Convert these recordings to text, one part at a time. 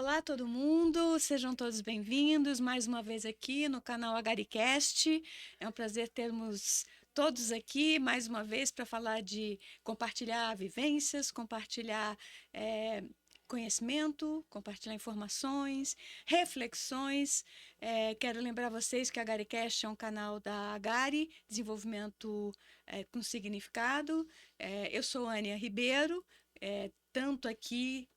Olá, todo mundo, sejam todos bem-vindos mais uma vez aqui no canal AgariCast. É um prazer termos todos aqui mais uma vez para falar de compartilhar vivências, compartilhar conhecimento, compartilhar informações, reflexões. Quero lembrar vocês que a AgariCast é um canal da Agari, Desenvolvimento com Significado. Eu sou Ania Ribeiro, tanto aqui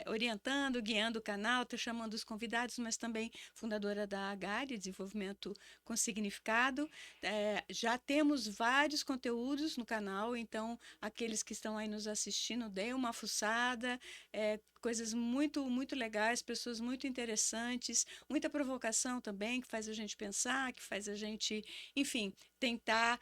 orientando, guiando o canal, estou chamando os convidados, mas também fundadora da Agari, Desenvolvimento com Significado. Já temos vários conteúdos no canal, então aqueles que estão aí nos assistindo, deem uma fuçada, coisas muito, muito legais, pessoas muito interessantes, muita provocação também, que faz a gente pensar, que faz a gente, enfim, tentar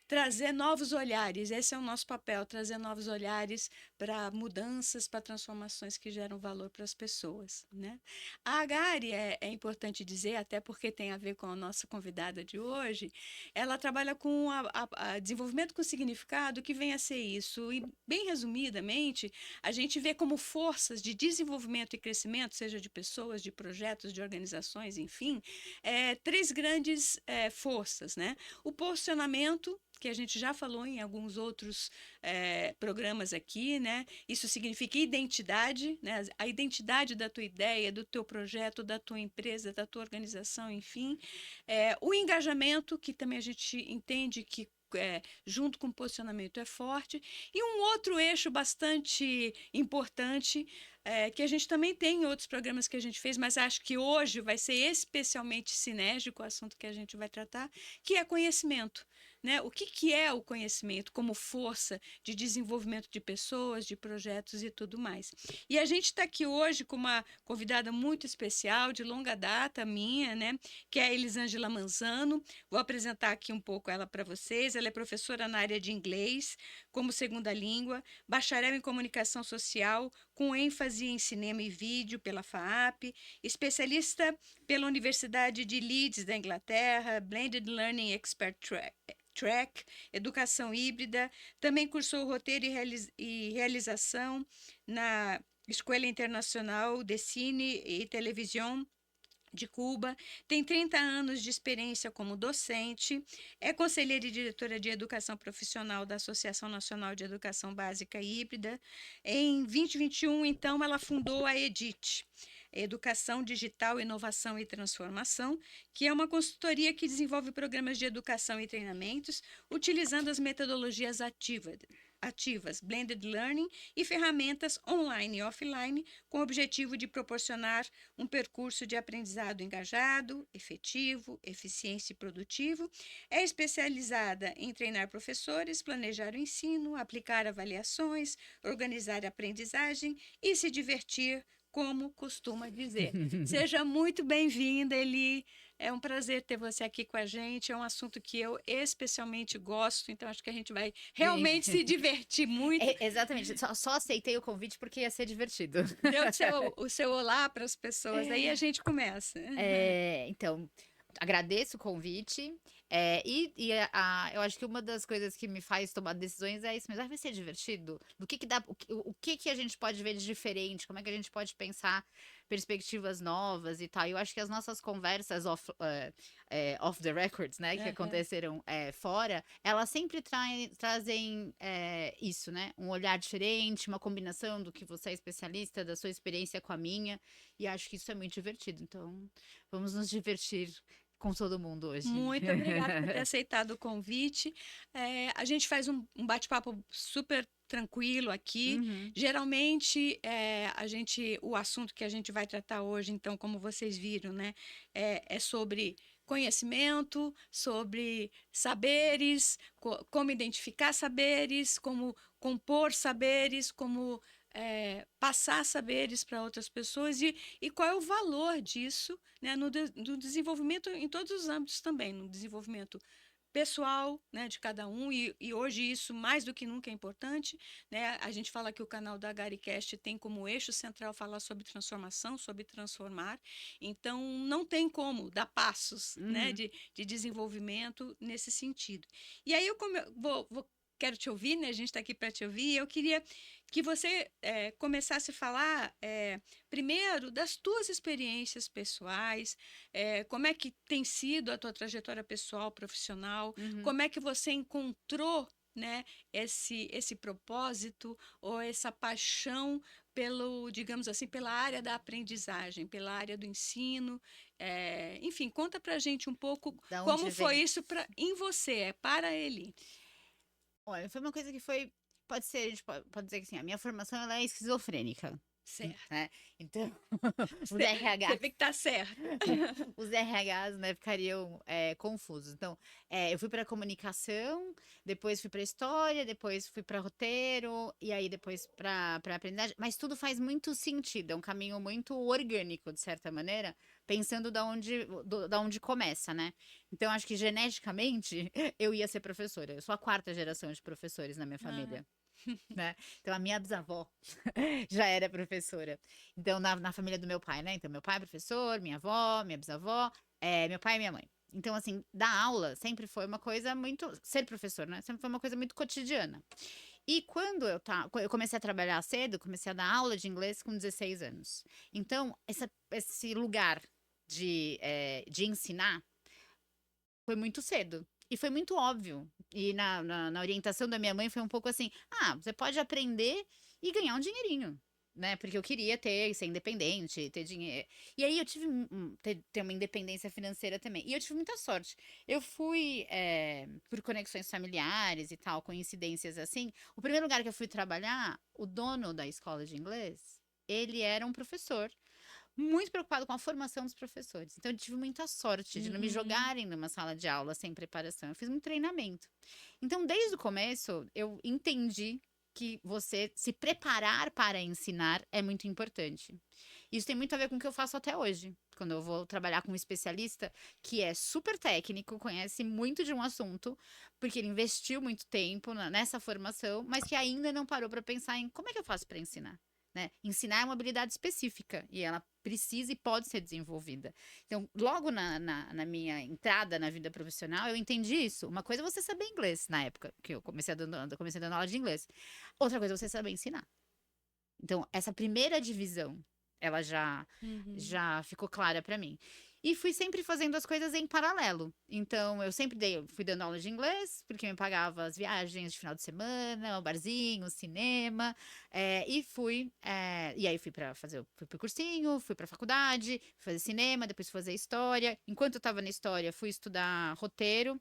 trazer novos olhares. Esse é o nosso papel, trazer novos olhares para mudanças, para transformações que geram valor para as pessoas, né? A Agari, é importante dizer, até porque tem a ver com a nossa convidada de hoje, ela trabalha com a desenvolvimento com significado, que vem a ser isso. E, bem resumidamente, a gente vê como forças de desenvolvimento e crescimento, seja de pessoas, de projetos, de organizações, enfim, três grandes forças, né? O posicionamento, que a gente já falou em alguns outros programas aqui, né? Isso significa identidade, né? A identidade da tua ideia, do teu projeto, da tua empresa, da tua organização, enfim. O engajamento, que também a gente entende que junto com o posicionamento é forte, e um outro eixo bastante importante, que a gente também tem em outros programas que a gente fez, mas acho que hoje vai ser especialmente sinérgico o assunto que a gente vai tratar, que é conhecimento, né? O que é o conhecimento como força de desenvolvimento de pessoas, de projetos e tudo mais. E a gente está aqui hoje com uma convidada muito especial, de longa data minha, né? Que é a Elisângela Manzano. Vou apresentar aqui um pouco ela para vocês. Ela é professora na área de inglês como segunda língua, bacharel em comunicação social, com ênfase em cinema e vídeo pela FAAP, especialista pela Universidade de Leeds da Inglaterra, Blended Learning Expert Track, educação híbrida, também cursou roteiro e realização na Escola Internacional de Cine e Televisão de Cuba, tem 30 anos de experiência como docente, é conselheira e diretora de educação profissional da Associação Nacional de Educação Básica e Híbrida. Em 2021, então, ela fundou a EDIT, Educação Digital, Inovação e Transformação, que é uma consultoria que desenvolve programas de educação e treinamentos utilizando as metodologias ativas, blended learning e ferramentas online e offline, com o objetivo de proporcionar um percurso de aprendizado engajado, efetivo, eficiente e produtivo. É especializada em treinar professores, planejar o ensino, aplicar avaliações, organizar a aprendizagem e se divertir, como costuma dizer. Seja muito bem-vinda, Eli. É um prazer ter você aqui com a gente. É um assunto que eu especialmente gosto, então acho que a gente vai Sim. realmente se divertir muito. Exatamente, só aceitei o convite porque ia ser divertido. Dê o seu olá para as pessoas, aí a gente começa. Então, agradeço o convite. Eu acho que uma das coisas que me faz tomar decisões é isso mesmo. Vai ser divertido? Do que dá, o que a gente pode ver de diferente? Como é que a gente pode pensar perspectivas novas e tal? Eu acho que as nossas conversas off the records, né, que aconteceram fora, elas sempre trazem isso, né? Um olhar diferente, uma combinação do que você é especialista, da sua experiência com a minha. E acho que isso é muito divertido. Então, vamos nos divertir com todo mundo hoje. Muito obrigada por ter aceitado o convite. A gente faz um bate-papo super tranquilo aqui. Uhum. Geralmente, o assunto que a gente vai tratar hoje, então, como vocês viram, né, é sobre conhecimento, sobre saberes, como identificar saberes, como compor saberes, como passar saberes para outras pessoas e qual é o valor disso, né, no desenvolvimento em todos os âmbitos também, no desenvolvimento pessoal, né, de cada um, e hoje isso mais do que nunca é importante, né? A gente fala que o canal da AgariCast tem como eixo central falar sobre transformação, sobre transformar, então não tem como dar passos, né, de desenvolvimento nesse sentido. E aí eu vou quero te ouvir, né? A gente está aqui para te ouvir. Eu queria que você começasse a falar primeiro das tuas experiências pessoais, como é que tem sido a tua trajetória pessoal, profissional, Uhum. como é que você encontrou, né, esse propósito ou essa paixão pelo, digamos assim, pela área da aprendizagem, pela área do ensino. Enfim, conta pra gente um pouco Da como onde foi vem? isso em você, para ele. Olha, foi uma coisa que foi. Pode ser, a gente pode dizer que assim, a minha formação ela é esquizofrênica. Certo. Né? Então, os Você RHs, vê que tá certo. os RHs, né, ficariam confusos. Então, eu fui para comunicação, depois fui para história, depois fui para roteiro, e aí depois para aprendizagem. Mas tudo faz muito sentido, é um caminho muito orgânico, de certa maneira, pensando da onde começa, né? Então, acho que geneticamente eu ia ser professora. Eu sou a quarta geração de professores na minha Ah, família. Né? Então, a minha bisavó já era professora. Então, na família do meu pai, né? Então, meu pai é professor, minha avó, minha bisavó, meu pai e minha mãe. Então, assim, dar aula sempre foi uma coisa muito. Ser professor, né? Sempre foi uma coisa muito cotidiana. E quando eu comecei a trabalhar cedo, comecei a dar aula de inglês com 16 anos. Então, esse lugar de ensinar foi muito cedo. E foi muito óbvio. E na orientação da minha mãe foi um pouco assim: ah, você pode aprender e ganhar um dinheirinho. Né? Porque eu queria ser independente, ter dinheiro. E aí eu tive ter uma independência financeira também. E eu tive muita sorte. Eu fui, por conexões familiares e tal, coincidências assim. O primeiro lugar que eu fui trabalhar, o dono da escola de inglês, ele era um professor muito preocupado com a formação dos professores. Então, eu tive muita sorte de não me uhum, jogarem numa sala de aula sem preparação. Eu fiz um treinamento. Então, desde o começo, eu entendi que você se preparar para ensinar é muito importante. Isso tem muito a ver com o que eu faço até hoje. Quando eu vou trabalhar com um especialista que é super técnico, conhece muito de um assunto, porque ele investiu muito tempo nessa formação, mas que ainda não parou para pensar em como é que eu faço para ensinar. Né? Ensinar é uma habilidade específica e ela precisa e pode ser desenvolvida. Então, logo na minha entrada na vida profissional, eu entendi isso. Uma coisa é você saber inglês na época que eu comecei dando aula de inglês. Outra coisa é você saber ensinar. Então, essa primeira divisão, ela uhum. já ficou clara para mim. E fui sempre fazendo as coisas em paralelo. Então, eu sempre fui dando aula de inglês, porque me pagava as viagens de final de semana, o barzinho, o cinema, e aí fui pro cursinho, fui pra faculdade, fui fazer cinema, depois fui fazer história. Enquanto eu tava na história, fui estudar roteiro,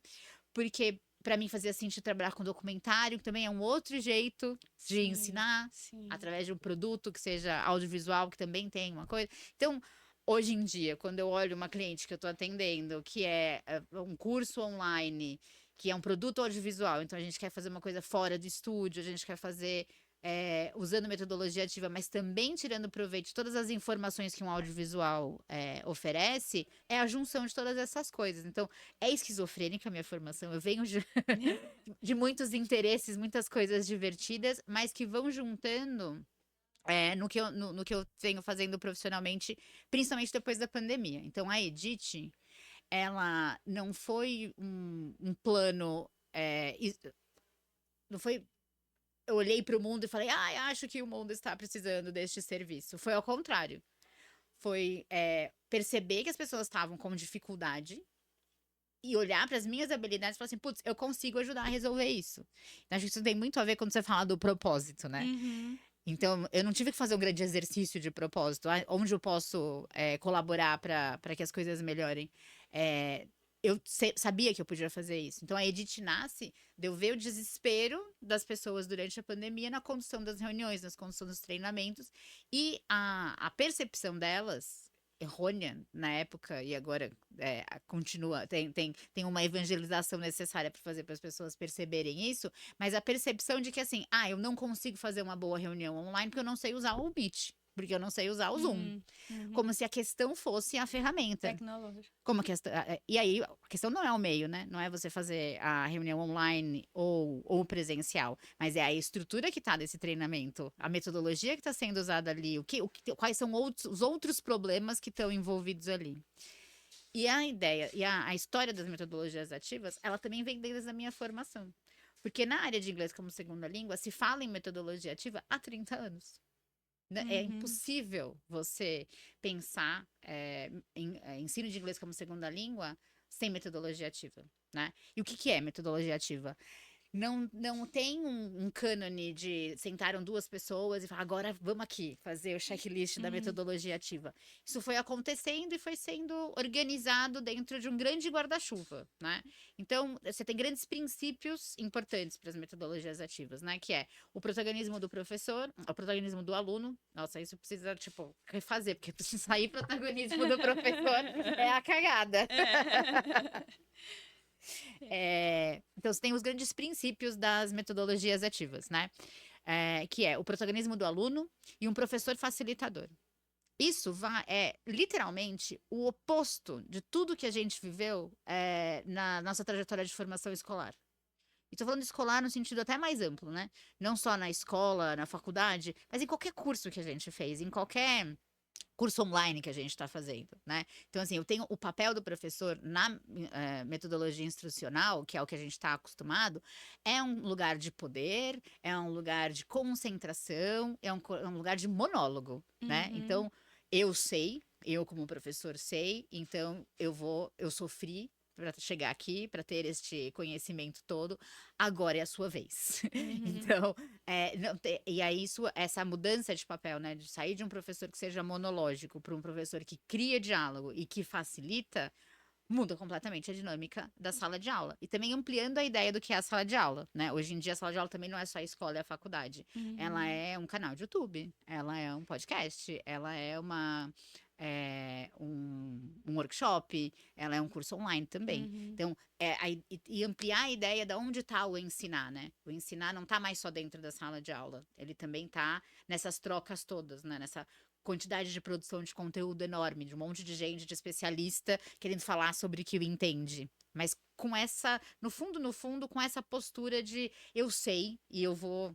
porque para mim fazia sentido trabalhar com documentário, que também é um outro jeito de Sim, ensinar, sim. através de um produto que seja audiovisual, que também tem uma coisa. Então, hoje em dia, quando eu olho uma cliente que eu estou atendendo, que é um curso online, que é um produto audiovisual, então a gente quer fazer uma coisa fora do estúdio, a gente quer fazer usando metodologia ativa, mas também tirando proveito de todas as informações que um audiovisual oferece, é a junção de todas essas coisas. Então, é esquizofrênica a minha formação. Eu venho de muitos interesses, muitas coisas divertidas, mas que vão juntando no que eu venho fazendo profissionalmente, principalmente depois da pandemia. Então, a Edith, ela não foi um plano. Não foi. Eu olhei para o mundo e falei, acho que o mundo está precisando deste serviço. Foi ao contrário. Foi perceber que as pessoas estavam com dificuldade e olhar para as minhas habilidades e falar assim, putz, eu consigo ajudar a resolver isso. Então, acho que isso tem muito a ver quando você fala do propósito, né? Uhum, Então, eu não tive que fazer um grande exercício de propósito, onde eu posso colaborar para que as coisas melhorem. É, eu sabia que eu podia fazer isso. Então, a Edith nasce de eu ver o desespero das pessoas durante a pandemia na condução das reuniões, na condução dos treinamentos, e a percepção delas, errônea na época, e agora continua, tem uma evangelização necessária para fazer para as pessoas perceberem isso, mas a percepção de que assim, eu não consigo fazer uma boa reunião online porque eu não sei usar o Meet, porque eu não sei usar o Zoom. Como uhum. se a questão fosse a ferramenta. Tecnológico. Como a questão, e aí, a questão não é o meio, né? Não é você fazer a reunião online ou presencial, mas é a estrutura que está desse treinamento, a metodologia que está sendo usada ali, quais são os outros problemas que estão envolvidos ali. E a ideia, e a história das metodologias ativas, ela também vem desde a minha formação. Porque na área de inglês como segunda língua, se fala em metodologia ativa há 30 anos. Né? É Uhum. impossível você pensar em ensino de inglês como segunda língua sem metodologia ativa, né? E o que que é metodologia ativa? Não tem um cânone de sentaram duas pessoas e falaram, agora vamos aqui fazer o checklist da Uhum. metodologia ativa. Isso foi acontecendo e foi sendo organizado dentro de um grande guarda-chuva, né? Então, você tem grandes princípios importantes para as metodologias ativas, né? Que é o protagonismo do professor, o protagonismo do aluno. Nossa, isso precisa, tipo, refazer, porque precisa sair protagonismo do professor. É a cagada. É. Então, você tem os grandes princípios das metodologias ativas, né? Que é o protagonismo do aluno e um professor facilitador. Isso é literalmente o oposto de tudo que a gente viveu na nossa trajetória de formação escolar. E tô falando de escolar no sentido até mais amplo, né? Não só na escola, na faculdade, mas em qualquer curso que a gente fez, em qualquer curso online que a gente está fazendo, né? Então, assim, eu tenho o papel do professor na metodologia instrucional, que é o que a gente está acostumado, é um lugar de poder, é um lugar de concentração, é um lugar de monólogo, né? Uhum. Então, eu como professor sei, então eu sofri para chegar aqui, para ter este conhecimento todo, agora é a sua vez. Uhum. Então, e aí essa mudança de papel, né, de sair de um professor que seja monológico para um professor que cria diálogo e que facilita, muda completamente a dinâmica da sala de aula. E também ampliando a ideia do que é a sala de aula, né? Hoje em dia a sala de aula também não é só a escola e a faculdade. Ela Uhum. é um canal de YouTube, ela é um podcast, ela é um workshop, ela é um curso online também. Uhum. Então, e ampliar a ideia de onde está o ensinar, né? O ensinar não está mais só dentro da sala de aula, ele também está nessas trocas todas, né? Nessa quantidade de produção de conteúdo enorme, de um monte de gente, de especialista, querendo falar sobre o que entende. Mas com essa, no fundo, com essa postura de eu sei e eu vou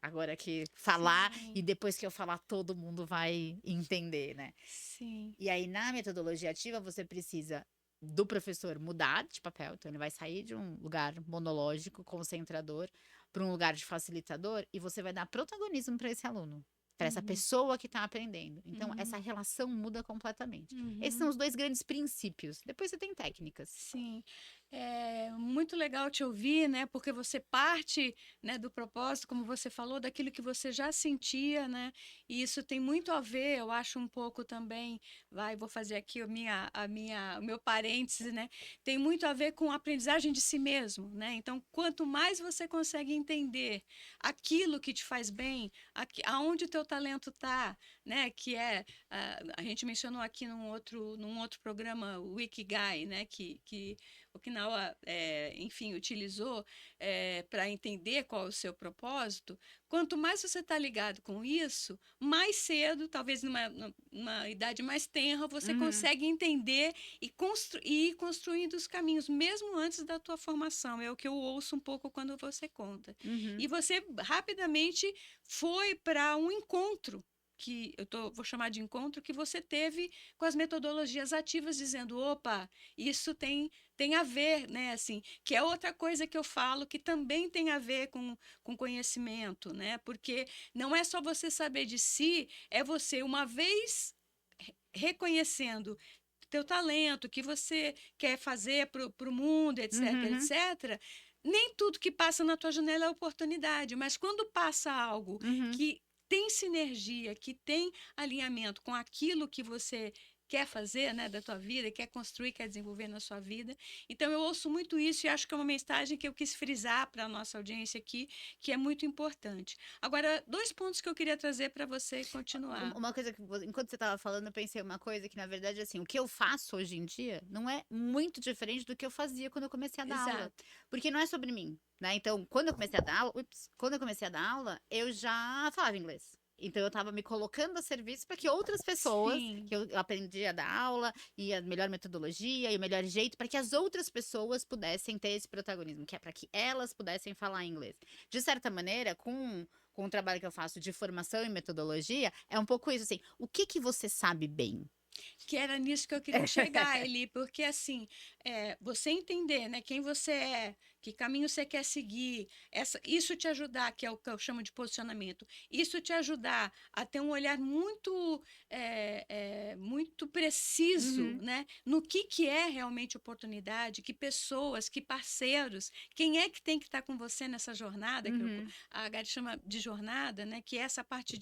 agora aqui falar e Sim, depois que eu falar todo mundo vai entender, né? sim. E aí na metodologia ativa você precisa do professor mudar de papel, então ele vai sair de um lugar monológico, concentrador, para um lugar de facilitador e você vai dar protagonismo para esse aluno, para essa Uhum. pessoa que está aprendendo. Então essa Uhum. relação muda completamente. Esses são Uhum. os dois grandes princípios. Depois você tem técnicas. Sim, é muito legal te ouvir, né? Porque você parte, né, do propósito, como você falou, daquilo que você já sentia, né? E isso tem muito a ver, eu acho um pouco também, vou fazer aqui o meu parêntese, né? Tem muito a ver com a aprendizagem de si mesmo, né? Então, quanto mais você consegue entender aquilo que te faz bem, aonde o teu talento está, né? Que é a gente mencionou aqui num outro programa o Ikigai, né, que Okinawa, enfim, utilizou para entender qual é o seu propósito. Quanto mais você está ligado com isso, mais cedo, talvez numa idade mais tenra, você Uhum, consegue entender e ir construindo os caminhos, mesmo antes da tua formação. É o que eu ouço um pouco quando você conta. uhum, E você rapidamente foi para um encontro que vou chamar de encontro, que você teve com as metodologias ativas, dizendo, opa, isso tem a ver, né? Assim, que é outra coisa que eu falo que também tem a ver com conhecimento, né? Porque não é só você saber de si, é você, uma vez reconhecendo teu talento, o que você quer fazer para o mundo, etc, uhum, etc. Nem tudo que passa na tua janela é oportunidade, mas quando passa algo uhum. que tem sinergia, que tem alinhamento com aquilo que você quer fazer, né, da tua vida, quer construir, quer desenvolver na sua vida. Então eu ouço muito isso e acho que é uma mensagem que eu quis frisar para a nossa audiência aqui, que é muito importante. Agora, dois pontos que eu queria trazer para você continuar. Uma coisa que, enquanto você estava falando, eu pensei uma coisa que, na verdade, assim, o que eu faço hoje em dia não é muito diferente do que eu fazia quando eu comecei a dar aula. Exato. Porque não é sobre mim, né? Então, quando eu comecei a dar aula, quando eu comecei a dar aula, eu já falava inglês. Então, eu estava me colocando a serviço para que outras pessoas, Sim. que eu aprendi a dar aula, e a melhor metodologia, e o melhor jeito, para que as outras pessoas pudessem ter esse protagonismo, que é para que elas pudessem falar inglês. De certa maneira, com o trabalho que eu faço de formação e metodologia, é um pouco isso, assim, o que que você sabe bem? Que era nisso que eu queria chegar, Eli, porque assim, você entender, né, quem você é, que caminho você quer seguir, isso te ajudar, que é o que eu chamo de posicionamento, isso te ajudar a ter um olhar muito preciso, Uhum, né, no que é realmente oportunidade, que pessoas, que parceiros, quem é que tem que estar com você nessa jornada, uhum, a Gary chama de jornada, né, que é essa parte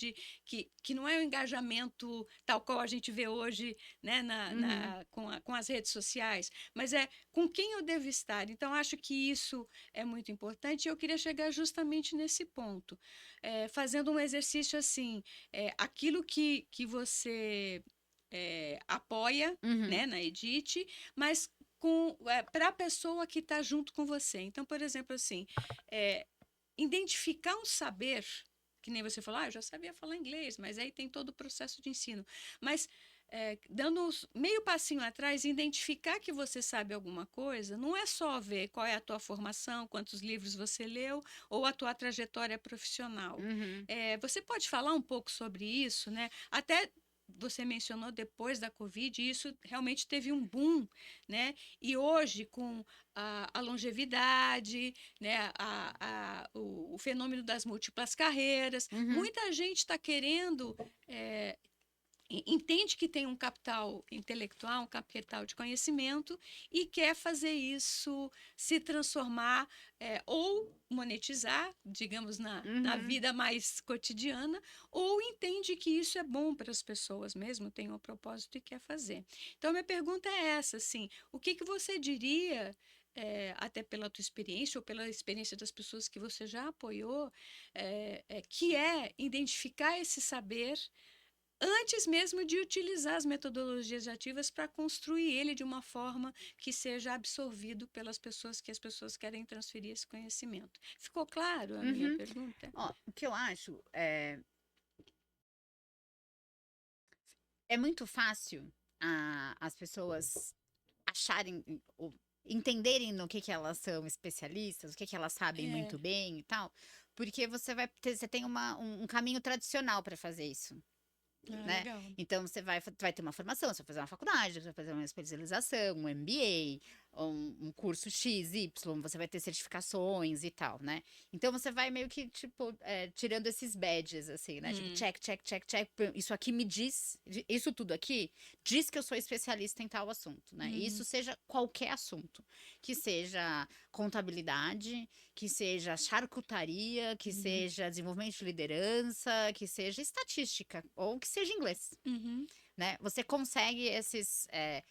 que não é o engajamento tal qual a gente vê hoje, né, uhum. com as redes sociais, mas é com quem eu devo estar. Então, acho que isso é muito importante e eu queria chegar justamente nesse ponto, fazendo um exercício assim, aquilo que você apoia, Uhum, né, na Edite, mas para a pessoa que está junto com você. Então, por exemplo, assim, é, identificar um saber, que nem você falou, eu já sabia falar inglês, mas aí tem todo o processo de ensino. Mas dando meio passinho atrás, identificar que você sabe alguma coisa, não é só ver qual é a tua formação, quantos livros você leu ou a tua trajetória profissional. uhum, Você pode falar um pouco sobre isso, né? Até você mencionou depois da Covid, e isso realmente teve um boom, né? E hoje, com a longevidade, né? O fenômeno das múltiplas carreiras, uhum. muita gente está querendo entende que tem um capital intelectual, um capital de conhecimento e quer fazer isso se transformar ou monetizar, digamos, na Uhum. vida mais cotidiana, ou entende que isso é bom para as pessoas mesmo, tem um propósito e quer fazer. Então, minha pergunta é essa, assim, o que você diria, até pela tua experiência ou pela experiência das pessoas que você já apoiou, que é identificar esse saber antes mesmo de utilizar as metodologias ativas para construir ele de uma forma que seja absorvido pelas pessoas que as pessoas querem transferir esse conhecimento. Ficou claro a minha Uhum. pergunta? Ó, o que eu acho é muito fácil as pessoas acharem, ou entenderem no que elas são especialistas, o que elas sabem É, muito bem e tal, porque você tem um caminho tradicional para fazer isso. Né? legal. Então você vai ter uma formação, você vai fazer uma faculdade, você vai fazer uma especialização, um MBA, um curso X, Y, você vai ter certificações e tal, né? Então você vai meio que, tipo, tirando esses badges, assim, né? Tipo, Hum, check, check, check, check. Isso aqui me diz, isso tudo aqui diz que eu sou especialista em tal assunto, né? E isso uhum, seja qualquer assunto, que seja contabilidade, que seja charcutaria, que uhum, seja desenvolvimento de liderança, que seja estatística ou que seja inglês, uhum, né? Você consegue esses, é,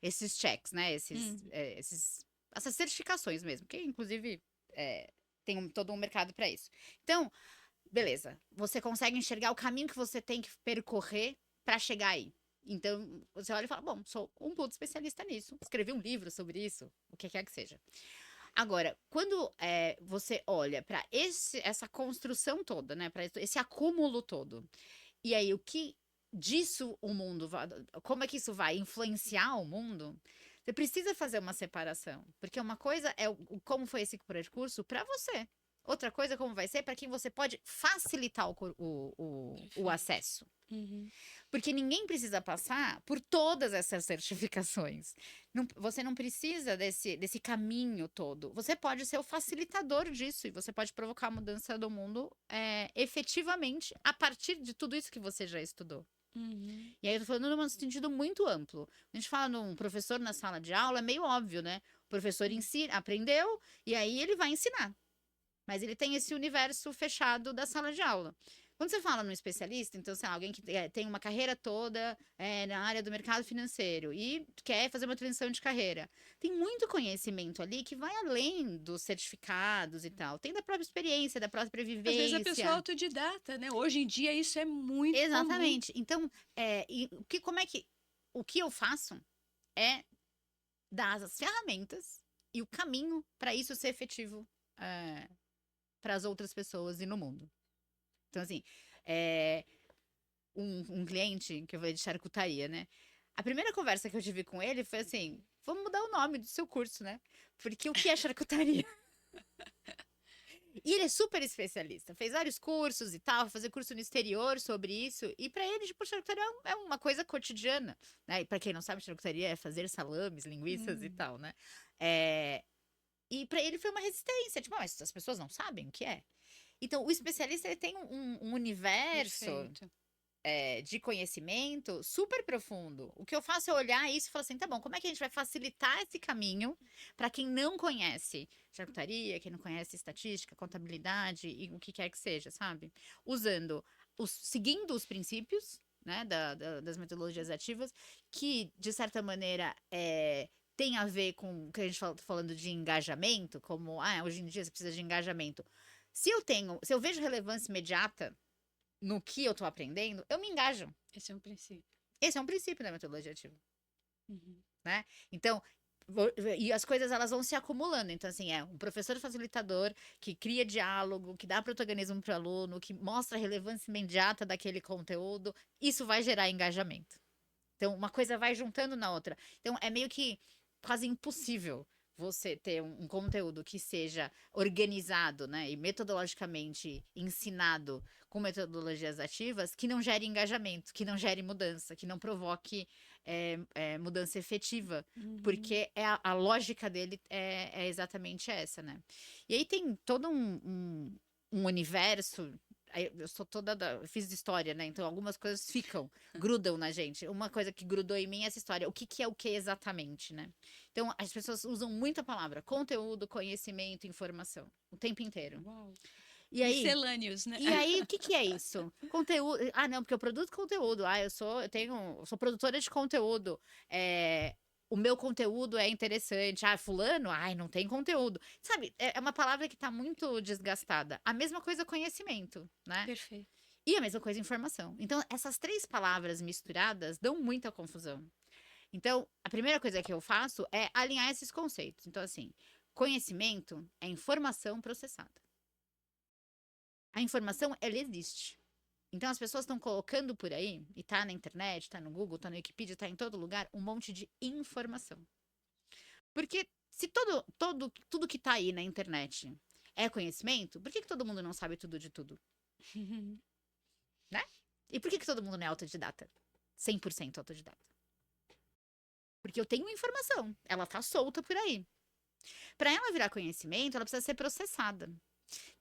esses checks, né? uhum, Essas certificações mesmo, que inclusive tem todo um mercado para isso. Então, beleza, você consegue enxergar o caminho que você tem que percorrer para chegar aí. Então, você olha e fala: bom, sou um puto especialista nisso, escrevi um livro sobre isso, o que quer que seja. Agora, quando você olha para essa construção toda, né, para esse acúmulo todo, e aí o que disso o mundo vai, como é que isso vai influenciar o mundo? Você precisa fazer uma separação, porque uma coisa é como foi esse percurso para você. Outra coisa, como vai ser para quem você pode facilitar o perfeito. acesso. Uhum, Porque ninguém precisa passar por todas essas certificações. Você não precisa desse caminho todo. Você pode ser o facilitador disso e você pode provocar a mudança do mundo efetivamente a partir de tudo isso que você já estudou. uhum, E aí eu tô falando num sentido muito amplo. A gente fala num professor na sala de aula, é meio óbvio, né? O professor uhum. ensina, aprendeu, e aí ele vai ensinar. Mas ele tem esse universo fechado da sala de aula. Quando você fala num especialista, então, sei lá, alguém que tem uma carreira toda na área do mercado financeiro e quer fazer uma transição de carreira, tem muito conhecimento ali que vai além dos certificados e tal. Tem da própria experiência, da própria Às vezes a pessoa é vivência. autodidata, né? Hoje em dia isso é muito comum. Exatamente. Então, o que eu faço é dar as ferramentas e o caminho para isso ser efetivo para as outras pessoas e no mundo. Então, assim, é, um cliente que eu falei de charcutaria, né? A primeira conversa que eu tive com ele foi assim: vamos mudar o nome do seu curso, né? Porque o que é charcutaria? E ele é super especialista, fez vários cursos e tal, fazer curso no exterior sobre isso. E pra ele, tipo, charcutaria é uma coisa cotidiana, né? E pra quem não sabe, charcutaria é fazer salames, linguiças e tal, né? É, e pra ele foi uma resistência, tipo, mas as pessoas não sabem o que é. Então, o especialista, ele tem um universo Perfeito. de conhecimento super profundo. O que eu faço é olhar isso e falar assim, tá bom, como é que a gente vai facilitar esse caminho para quem não conhece charcutaria, quem não conhece estatística, contabilidade e o que quer que seja, sabe? Seguindo os princípios, né, das metodologias ativas, que, de certa maneira, tem a ver com o que a gente tá falando de engajamento, como, hoje em dia você precisa de engajamento. Se eu vejo relevância imediata no que eu tô aprendendo, eu me engajo. Esse é um princípio. Esse é um princípio da metodologia ativa, Uhum. né? Então, e as coisas elas vão se acumulando. Então, assim, é um professor facilitador que cria diálogo, que dá protagonismo para o aluno, que mostra a relevância imediata daquele conteúdo, isso vai gerar engajamento. Então, uma coisa vai juntando na outra. Então, é meio que quase impossível você ter um conteúdo que seja organizado, né, e metodologicamente ensinado com metodologias ativas que não gere engajamento, que não gere mudança, que não provoque mudança efetiva, porque a lógica dele é exatamente essa, né? E aí tem todo um universo. Eu sou eu fiz história, né? Então algumas coisas grudam na gente. Uma coisa que grudou em mim é essa história. O que que é o que exatamente, né? Então as pessoas usam muito a palavra conteúdo, conhecimento, informação o tempo inteiro. Uau. E aí, Miscelâneos, né? o que que é isso? Conteúdo. Ah, não, porque eu produzo conteúdo. Ah, eu sou produtora de conteúdo. O meu conteúdo é interessante. Ah, fulano, ai, não tem conteúdo. Sabe, é uma palavra que tá muito desgastada. A mesma coisa conhecimento, né? Perfeito. E a mesma coisa informação. Então, essas três palavras misturadas dão muita confusão. Então, a primeira coisa que eu faço é alinhar esses conceitos. Então, assim, conhecimento é informação processada. A informação, ela existe. Então, as pessoas estão colocando por aí, e tá na internet, tá no Google, tá no Wikipedia, tá em todo lugar, um monte de informação. Porque se tudo que tá aí na internet é conhecimento, por que todo mundo não sabe tudo de tudo? Né? E por que todo mundo não é autodidata? 100% autodidata. Porque eu tenho informação, ela tá solta por aí. Para ela virar conhecimento, ela precisa ser processada.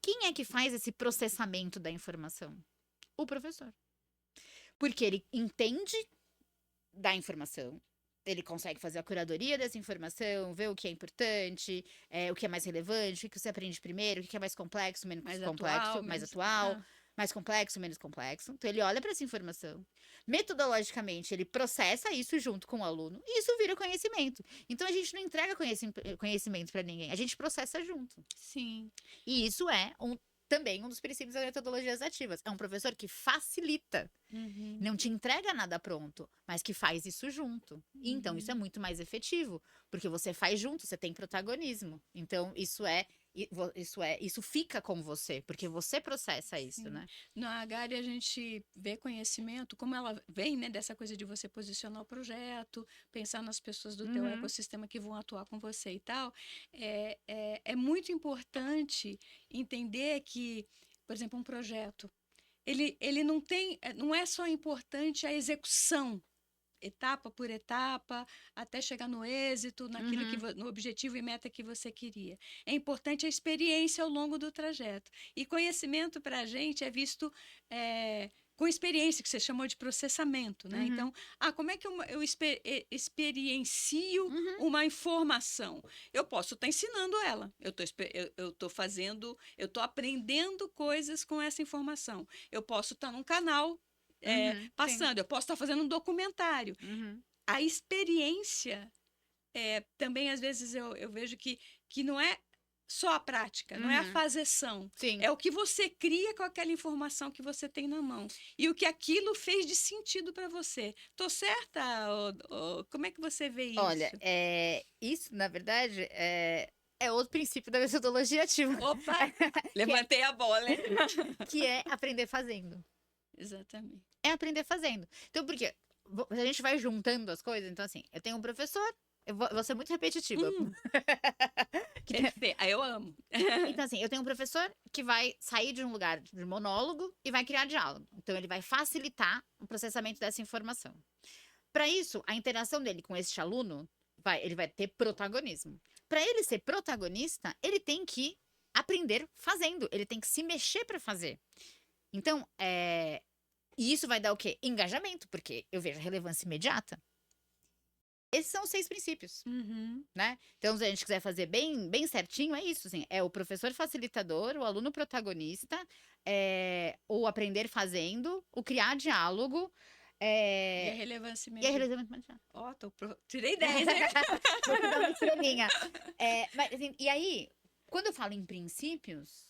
Quem é que faz esse processamento da informação? O professor. Porque ele entende da informação, ele consegue fazer a curadoria dessa informação, ver o que é importante, o que é mais relevante, o que você aprende primeiro, o que é mais complexo, menos complexo, mais atual, mais complexo, menos complexo. Então, ele olha para essa informação. Metodologicamente, ele processa isso junto com o aluno e isso vira conhecimento. Então, a gente não entrega conhecimento para ninguém, a gente processa junto. Sim. E isso é também um dos princípios das metodologias ativas. É um professor que facilita, não te entrega nada pronto, mas que faz isso junto. E então, isso é muito mais efetivo, porque você faz junto, você tem protagonismo. Então, isso fica com você, porque você processa isso, né? Na Agari a gente vê conhecimento, como ela vem, né, dessa coisa de você posicionar o projeto, pensar nas pessoas do teu ecossistema que vão atuar com você e tal. É muito importante entender que, por exemplo, um projeto, ele não é só importante a execução, etapa por etapa, até chegar no êxito, naquilo no objetivo e meta que você queria. É importante a experiência ao longo do trajeto. E conhecimento para a gente é visto com experiência, que você chamou de processamento, né? Então, como é que eu experiencio uma informação? Eu posso estar ensinando ela. Eu estou aprendendo coisas com essa informação. Eu posso estar num canal passando, eu posso estar fazendo um documentário. A experiência, também às vezes eu vejo que não é só a prática, não é a fazeção. É o que você cria com aquela informação que você tem na mão. E o que aquilo fez de sentido para você. Tô certa? Como é que você vê isso? Olha, isso, na verdade, é outro princípio da metodologia ativa. Opa! Levantei a bola, hein? Que é aprender fazendo. Exatamente. É aprender fazendo. Então, porque a gente vai juntando as coisas. Então, assim, eu tenho um professor vou ser muito repetitiva. Que tem- Perfeito. Ah, eu amo. Então, assim, eu tenho um professor que vai sair de um lugar de monólogo e vai criar diálogo. Então, ele vai facilitar o processamento dessa informação. Para isso, a interação dele com este aluno, ele vai ter protagonismo. Para ele ser protagonista, ele tem que aprender fazendo, ele tem que se mexer para fazer. Então, e isso vai dar o quê? Engajamento, porque eu vejo a relevância imediata. Esses são os 6 princípios, Uhum. né? Então, se a gente quiser fazer bem, bem certinho, é isso, assim, é o professor facilitador, o aluno protagonista, o aprender fazendo, o criar diálogo, E a relevância e a imediata. relevância imediata. Ó, tirei 10, hein? Vou te dar uma estrelinha. Mas, assim, e aí, quando eu falo em princípios,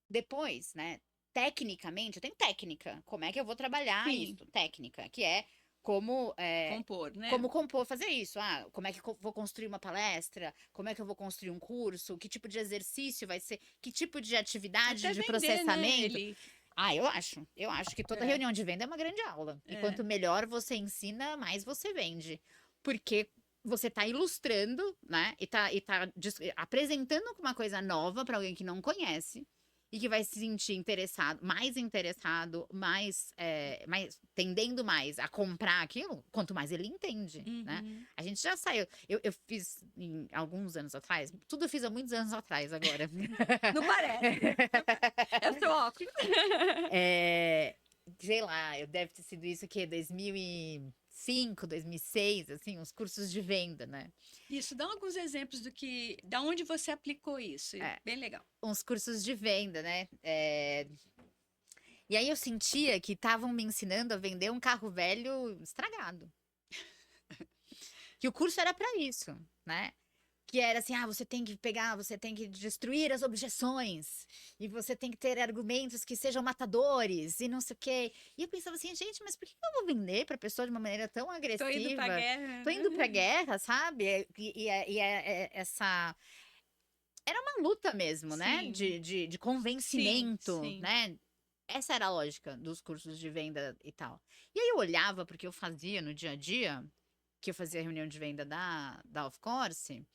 depois, né, tecnicamente, eu tenho técnica. Como é que eu vou trabalhar Sim. isso? Técnica, que é como Compor, né? como compor, fazer isso. Como é que eu vou construir uma palestra? Como é que eu vou construir um curso? Que tipo de exercício vai ser? Que tipo de atividade Até de vender, né, processamento? ele. Eu acho. Eu acho que toda reunião de venda é uma grande aula. E quanto melhor você ensina, mais você vende. Porque você está ilustrando, né? E tá apresentando uma coisa nova para alguém que não conhece. E que vai se sentir interessado, mais tendendo mais a comprar aquilo, quanto mais ele entende, né? Uhum. A gente já saiu. Eu fiz alguns anos atrás, tudo eu fiz há muitos anos atrás agora. Não parece. É o seu óculos. Sei lá, deve ter sido isso aqui, 2005, 2006, assim, uns cursos de venda, né? Isso, dá alguns exemplos da onde você aplicou isso. Bem legal. Uns cursos de venda, né? E aí eu sentia que estavam me ensinando a vender um carro velho estragado. Que o curso era para isso, né? Que era assim, você tem que destruir as objeções, e você tem que ter argumentos que sejam matadores, e não sei o quê. E eu pensava assim, gente, mas por que eu vou vender para pessoa de uma maneira tão agressiva? Tô indo pra guerra. Tô indo pra guerra, sabe? Essa... Era uma luta mesmo, né? Sim. De convencimento, Sim. né? Essa era a lógica dos cursos de venda e tal. E aí eu olhava, porque eu fazia no dia a dia, que eu fazia reunião de venda da Of Course,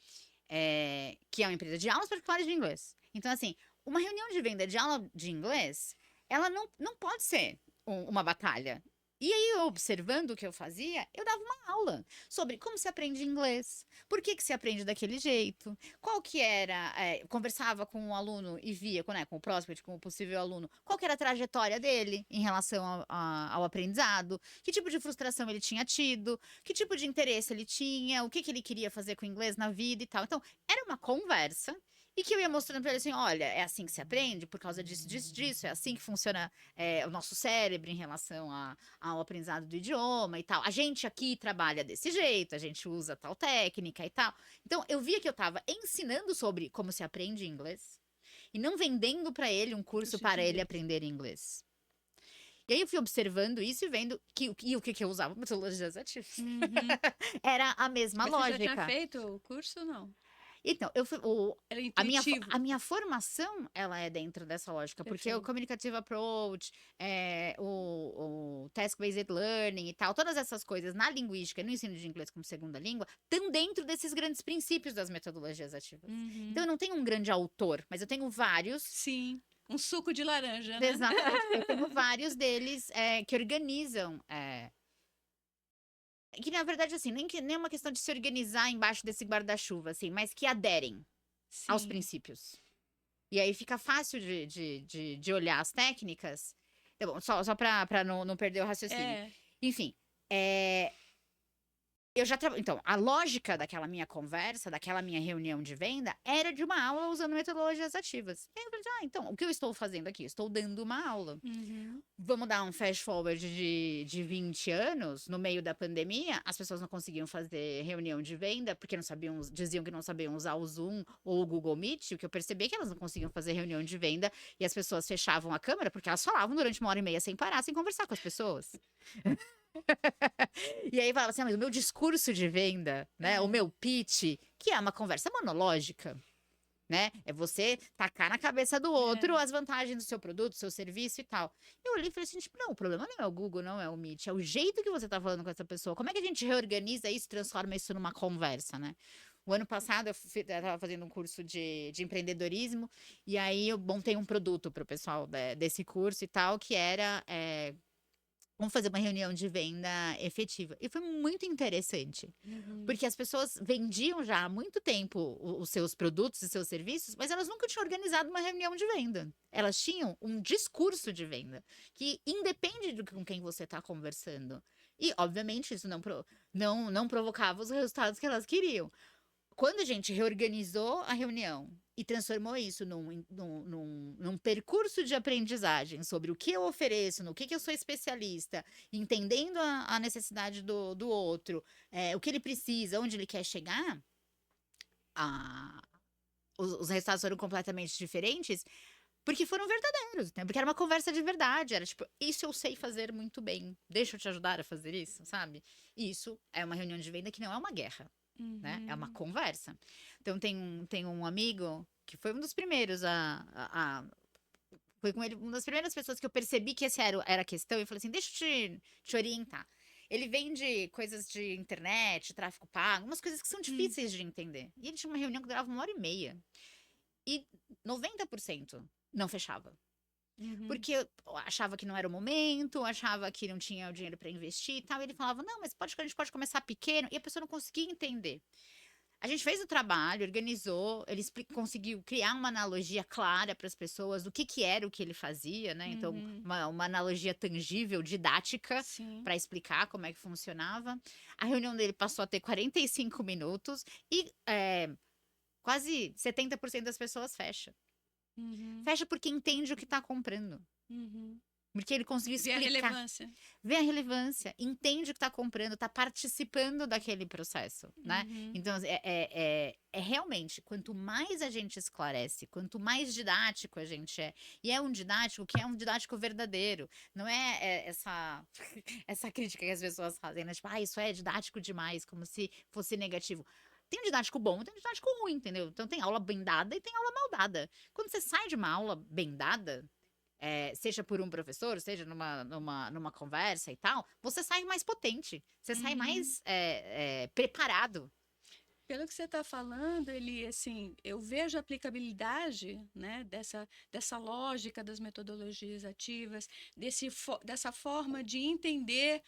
que é uma empresa de aulas particulares de inglês. Então, assim, uma reunião de venda de aula de inglês, ela não pode ser uma batalha. E aí, eu observando o que eu fazia, eu dava uma aula sobre como se aprende inglês, por que se aprende daquele jeito, qual que era, conversava com um aluno e via, com o prospect, com o possível aluno, qual que era a trajetória dele em relação ao aprendizado, que tipo de frustração ele tinha tido, que tipo de interesse ele tinha, o que ele queria fazer com o inglês na vida e tal. Então, era uma conversa. E que eu ia mostrando para ele assim, olha, é assim que se aprende, por causa disso, disso, disso, é assim que funciona o nosso cérebro em relação ao aprendizado do idioma e tal. A gente aqui trabalha desse jeito, a gente usa tal técnica e tal. Então, eu via que eu estava ensinando sobre como se aprende inglês e não vendendo para ele um curso para ele aprender inglês. E aí eu fui observando isso e vendo o que eu usava, metodologias ativas. Uhum. Era a mesma lógica. Você já tinha feito o curso ou não? Então, Era intuitivo. a minha formação, ela é dentro dessa lógica, porque o Communicative Approach, o Task-Based Learning e tal, todas essas coisas na linguística e no ensino de inglês como segunda língua, estão dentro desses grandes princípios das metodologias ativas. Uhum. Então, eu não tenho um grande autor, mas eu tenho vários. Sim, um suco de laranja, né? Exatamente, eu tenho vários deles que organizam... Que na verdade, assim, nem é uma questão de se organizar embaixo desse guarda-chuva, assim, mas que aderem aos princípios. E aí fica fácil de olhar as técnicas. Bom, só pra não perder o raciocínio. Enfim, Então, a lógica daquela minha conversa, daquela minha reunião de venda, era de uma aula usando metodologias ativas. E aí eu falei, então, o que eu estou fazendo aqui? Estou dando uma aula. Uhum. Vamos dar um fast forward de 20 anos, no meio da pandemia, as pessoas não conseguiam fazer reunião de venda, porque diziam que não sabiam usar o Zoom ou o Google Meet. O que eu percebi é que elas não conseguiam fazer reunião de venda e as pessoas fechavam a câmera porque elas falavam durante 1h30 sem parar, sem conversar com as pessoas. E aí falava assim, mas o meu discurso de venda, né, o meu pitch, que é uma conversa monológica, né? É você tacar na cabeça do outro as vantagens do seu produto, do seu serviço e tal. Eu olhei e falei assim, tipo, não, o problema não é o Google, não é o Meet, é o jeito que você tá falando com essa pessoa. Como é que a gente reorganiza isso, transforma isso numa conversa, né? O ano passado eu tava fazendo um curso de empreendedorismo e aí eu montei um produto para o pessoal desse curso e tal, que era vamos fazer uma reunião de venda efetiva. E foi muito interessante. Uhum. Porque as pessoas vendiam já há muito tempo os seus produtos e seus serviços, mas elas nunca tinham organizado uma reunião de venda. Elas tinham um discurso de venda que independe do com quem você está conversando. E, obviamente, isso não provocava os resultados que elas queriam. Quando a gente reorganizou a reunião e transformou isso num percurso de aprendizagem sobre o que eu ofereço, no que eu sou especialista, entendendo a necessidade do outro, o que ele precisa, onde ele quer chegar, a- os resultados foram completamente diferentes, porque foram verdadeiros, né? Porque era uma conversa de verdade, era tipo, isso eu sei fazer muito bem, deixa eu te ajudar a fazer isso, sabe? E isso é uma reunião de venda que não é uma guerra, né? É uma Uhum. conversa. Então tem um amigo que foi um dos primeiros foi com ele, uma das primeiras pessoas que eu percebi que esse era a questão, e falei assim: deixa eu te orientar. Ele vende coisas de internet, tráfego pago, umas coisas que são Hum. difíceis de entender. E ele tinha uma reunião que durava 1 hora e meia. E 90% não fechava. Uhum. Porque eu achava que não era o momento, achava que não tinha o dinheiro para investir e tal. E ele falava: não, mas a gente pode começar pequeno. E a pessoa não conseguia entender. A gente fez o trabalho, organizou, ele conseguiu criar uma analogia clara para as pessoas do que era o que ele fazia, né? Então, Uhum. uma analogia tangível, didática, Sim. para explicar como é que funcionava. A reunião dele passou a ter 45 minutos e quase 70% das pessoas fecha. Uhum. Fecha porque entende o que está comprando. Uhum. Porque ele conseguiu Ver a explicar, relevância. vê a relevância, entende o que está comprando, está participando daquele processo, né? Uhum. Então, realmente, quanto mais a gente esclarece, quanto mais didático a gente é, e é um didático que é um didático verdadeiro, não essa crítica que as pessoas fazem, né? Tipo, isso é didático demais, como se fosse negativo. Tem um didático bom e tem um didático ruim, entendeu? Então tem aula bem dada e tem aula mal dada. Quando você sai de uma aula bem dada, seja por um professor, seja numa conversa e tal, você sai mais potente, você sai Uhum. mais preparado. Pelo que você está falando, ele, assim, eu vejo a aplicabilidade, né, dessa lógica das metodologias ativas, dessa forma de entender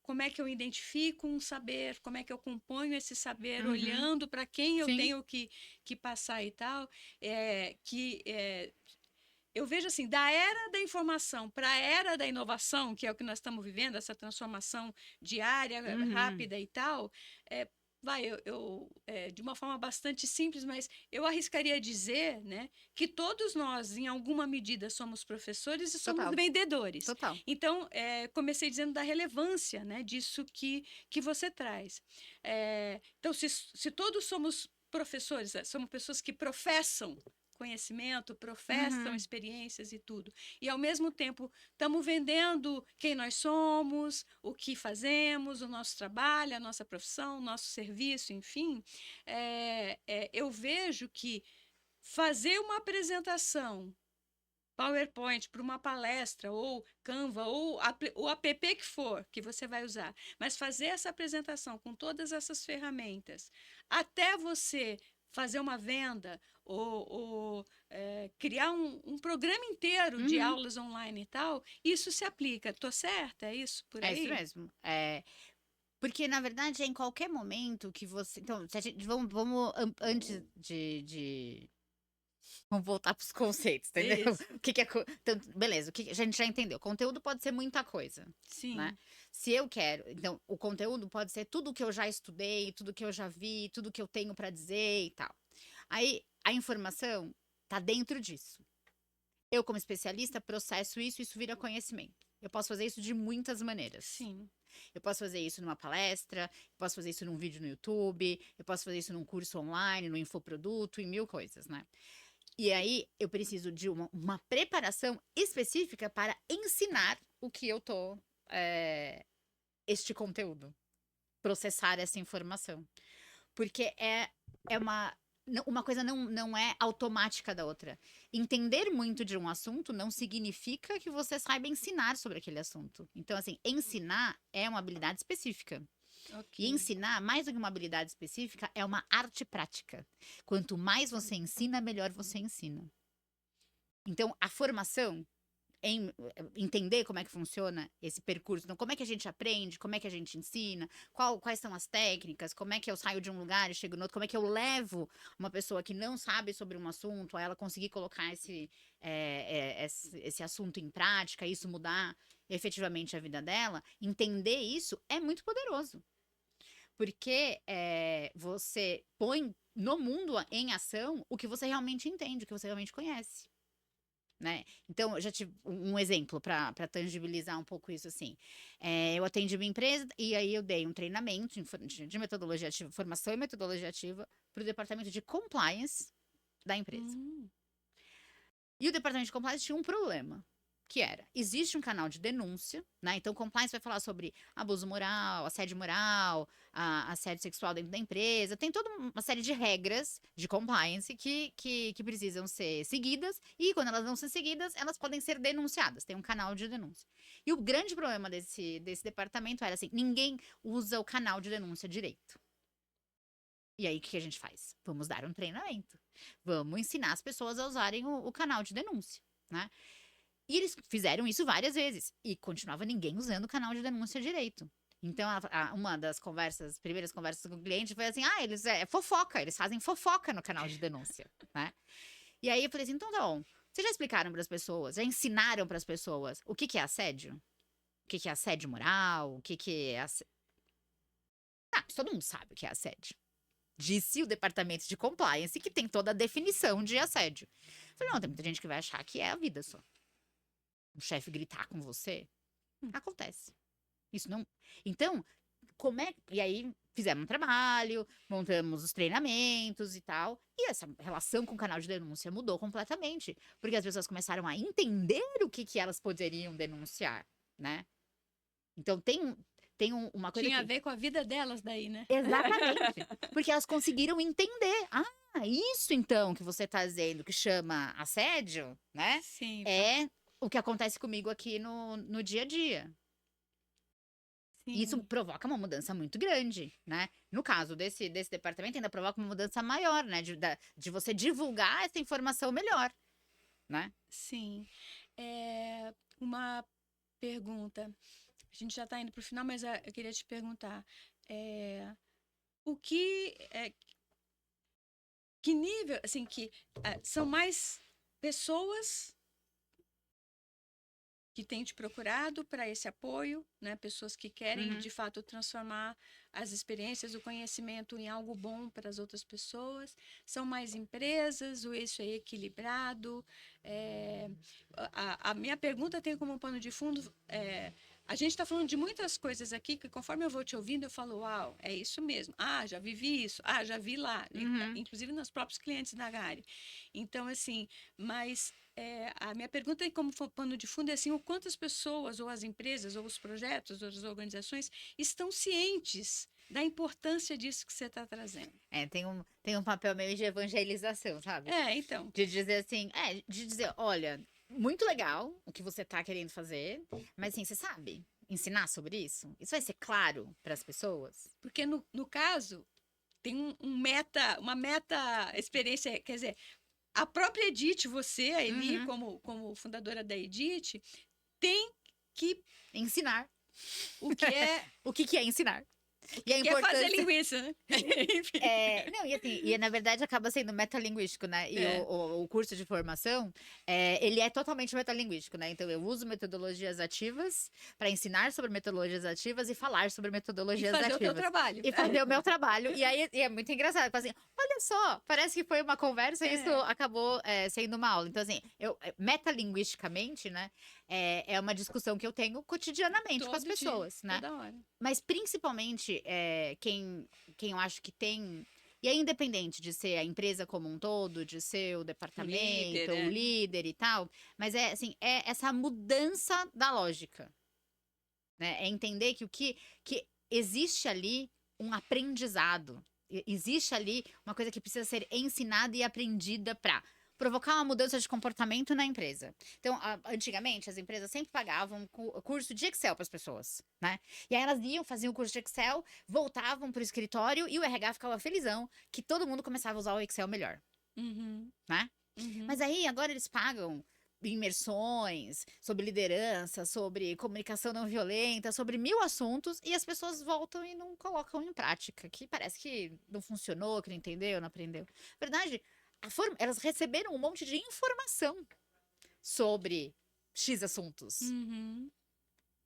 como é que eu identifico um saber, como é que eu componho esse saber, Uhum, olhando para quem eu sim. tenho que passar e tal, eu vejo assim, da era da informação para a era da inovação, que é o que nós estamos vivendo, essa transformação diária, Uhum. rápida e tal, é, de uma forma bastante simples, mas eu arriscaria dizer, né, que todos nós, em alguma medida, somos professores e somos Total, vendedores. total. Então, comecei dizendo da relevância, né, disso que você traz. Então, se todos somos professores, somos pessoas que professam conhecimento, professam Uhum. experiências e tudo. E ao mesmo tempo estamos vendendo quem nós somos, o que fazemos, o nosso trabalho, a nossa profissão, o nosso serviço, enfim. Eu vejo que fazer uma apresentação PowerPoint para uma palestra, ou Canva, ou o app que for que você vai usar, mas fazer essa apresentação com todas essas ferramentas, até você fazer uma venda ou criar um programa inteiro de Uhum. aulas online e tal, isso se aplica. Tô certa? É isso por É isso aí? mesmo. Porque, na verdade, é em qualquer momento que você. Então, se a gente, vamos antes vamos voltar para os conceitos, É entendeu? isso. O que que é. Então, beleza, a gente já entendeu. Conteúdo pode ser muita coisa, né? Sim. Se eu quero. Então, o conteúdo pode ser tudo que eu já estudei, tudo que eu já vi, tudo que eu tenho para dizer e tal. Aí, a informação tá dentro disso. Eu, como especialista, processo isso, isso vira conhecimento. Eu posso fazer isso de muitas maneiras. Sim. Eu posso fazer isso numa palestra, eu posso fazer isso num vídeo no YouTube, eu posso fazer isso num curso online, no infoproduto, em mil coisas, né? E aí eu preciso de uma preparação específica para ensinar o que eu tô, este conteúdo, processar essa informação. Porque é uma. uma coisa não é automática da outra. Entender muito de um assunto não significa que você saiba ensinar sobre aquele assunto. Então, assim, ensinar é uma habilidade específica. E Ok. ensinar, mais do que uma habilidade específica, é uma arte prática. Quanto mais você ensina, melhor você ensina. Então, a formação em entender como é que funciona esse percurso. Então, como é que a gente aprende, como é que a gente ensina, quais são as técnicas, como é que eu saio de um lugar e chego no outro, como é que eu levo uma pessoa que não sabe sobre um assunto a ela conseguir colocar esse assunto em prática, isso mudar efetivamente a vida dela. Entender isso é muito poderoso. Porque você põe no mundo em ação o que você realmente entende, o que você realmente conhece. Né? Então, eu já tive um exemplo para tangibilizar um pouco isso assim. Eu atendi uma empresa e aí eu dei um treinamento de metodologia ativa, formação em metodologia ativa para o departamento de compliance da empresa. Hum, E o departamento de compliance tinha um problema, que era, existe um canal de denúncia, né? Então, compliance vai falar sobre abuso moral, assédio sexual dentro da empresa, tem toda uma série de regras de compliance que precisam ser seguidas, e quando elas não são seguidas, elas podem ser denunciadas, tem um canal de denúncia. E o grande problema desse departamento era assim, ninguém usa o canal de denúncia direito. E aí, o que a gente faz? Vamos dar um treinamento. Vamos ensinar as pessoas a usarem o canal de denúncia, né? E eles fizeram isso várias vezes. E continuava ninguém usando o canal de denúncia direito. Então, uma das primeiras conversas com o cliente foi assim: eles fofoca, eles fazem fofoca no canal de denúncia, né? E aí eu falei assim: então tá bom. Vocês já explicaram para as pessoas, já ensinaram para as pessoas o que é assédio? O que é assédio moral? O que é assédio? Todo mundo sabe o que é assédio. Disse o departamento de compliance que tem toda a definição de assédio. Eu falei, não, tem muita gente que vai achar que é a vida só. O chefe gritar com você, acontece. Isso não. Então, como é. E aí fizemos um trabalho, montamos os treinamentos e tal. E essa relação com o canal de denúncia mudou completamente. Porque as pessoas começaram a entender o que elas poderiam denunciar, né? Então uma coisa tinha a que. ver com a vida delas daí, né? Exatamente. Porque elas conseguiram entender. Isso então que você tá dizendo que chama assédio, né? Sim, É o que acontece comigo aqui no dia a dia. E isso sim, provoca uma mudança muito grande, né? No caso desse departamento, ainda provoca uma mudança maior, né? De você divulgar essa informação melhor, né? sim. Uma pergunta. A gente já está indo para o final, mas eu queria te perguntar. O que nível, assim, são mais pessoas que têm te procurado para esse apoio, né? Pessoas que querem, Uhum. de fato, transformar as experiências, o conhecimento em algo bom para as outras pessoas. São mais empresas, ou isso é equilibrado? A minha pergunta tem como pano de fundo, a gente está falando de muitas coisas aqui que, conforme eu vou te ouvindo, eu falo, uau, é isso mesmo. Já vivi isso. Já vi lá. Uhum. Inclusive nos próprios clientes da Gari. Então, assim, mas a minha pergunta é como pano de fundo é assim, o quanto as pessoas, ou as empresas, ou os projetos, ou as organizações estão cientes da importância disso que você está trazendo. Tem um papel meio de evangelização, sabe? Então. De dizer assim, de dizer, olha, muito legal o que você tá querendo fazer, mas assim, você sabe ensinar sobre isso? Isso vai ser claro para as pessoas? Porque no caso, tem uma meta experiência, quer dizer, a própria Edith, você, a Eli, Uhum. como fundadora da Edith, tem que Ensinar. o que é O que é ensinar? E a que é fazer importância. linguiça, né? Enfim. Não, e assim, na verdade acaba sendo metalinguístico, né? E o curso de formação, ele é totalmente metalinguístico, né? Então eu uso metodologias ativas para ensinar sobre metodologias ativas e falar sobre E metodologias fazer o teu ativas. trabalho. E fazer o meu trabalho. E aí é muito engraçado, porque, assim, olha só, parece que foi uma conversa e isso acabou sendo uma aula. Então, assim, metalinguisticamente, né? É uma discussão que eu tenho cotidianamente com as Todo dia, pessoas, né? toda hora. Mas principalmente quem eu acho que tem. E é independente de ser a empresa como um todo, de ser o departamento, o Líder, líder e tal, mas assim, é essa mudança da lógica. Né? É entender que existe ali um aprendizado. existe ali uma coisa que precisa ser ensinada e aprendida para provocar uma mudança de comportamento na empresa. Então, antigamente, as empresas sempre pagavam curso de Excel para as pessoas, né? E aí elas iam, faziam o curso de Excel, voltavam para o escritório e o RH ficava felizão que todo mundo começava a usar o Excel melhor, Uhum. né? Uhum. Mas aí, agora eles pagam imersões sobre liderança, sobre comunicação não violenta, sobre 1000 assuntos, e as pessoas voltam e não colocam em prática, que parece que não funcionou, que não entendeu, não aprendeu. Verdade, elas receberam um monte de informação sobre X assuntos. Uhum.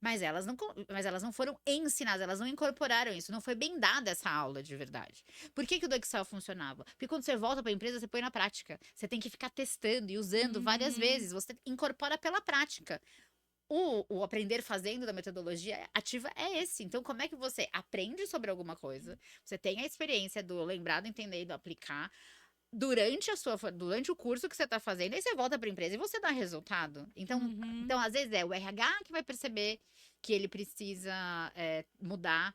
Mas elas não foram ensinadas, elas não incorporaram isso, não foi bem dada essa aula de verdade. Por que o do Excel funcionava? Porque quando você volta para a empresa, você põe na prática. Você tem que ficar testando e usando várias Uhum. vezes. Você incorpora pela prática. O aprender fazendo da metodologia ativa é esse. Então, como é que você aprende sobre alguma coisa? Você tem a experiência do lembrar, do entender e do aplicar durante o curso que você está fazendo, aí você volta para a empresa e você dá resultado. Uhum. Então, às vezes é o RH que vai perceber que ele precisa mudar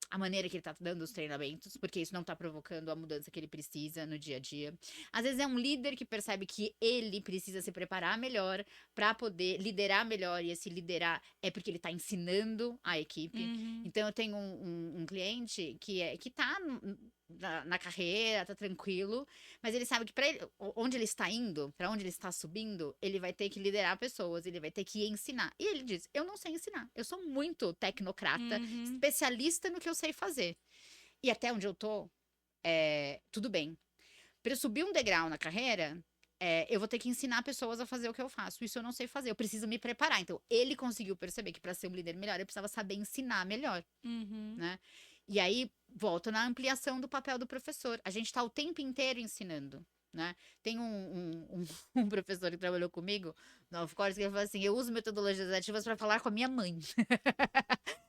a maneira que ele está dando os treinamentos, porque isso não está provocando a mudança que ele precisa no dia a dia. Às vezes é um líder que percebe que ele precisa se preparar melhor para poder liderar melhor, e esse liderar é porque ele está ensinando a equipe. Uhum. Então, eu tenho um cliente que está na carreira, tá tranquilo, mas ele sabe que para ele, onde ele está indo, para onde ele está subindo, ele vai ter que liderar pessoas, ele vai ter que ensinar. E ele diz: eu não sei ensinar, eu sou muito tecnocrata, Uhum. especialista no que eu sei fazer. E até onde eu tô, tudo bem. Para eu subir um degrau na carreira, eu vou ter que ensinar pessoas a fazer o que eu faço. Isso eu não sei fazer, eu preciso me preparar. Então, ele conseguiu perceber que para ser um líder melhor, eu precisava saber ensinar melhor, Uhum. né? E aí, volto na ampliação do papel do professor. A gente está o tempo inteiro ensinando, né? Tem um professor que trabalhou comigo no Of Course que ele falou assim: eu uso metodologias ativas para falar com a minha mãe.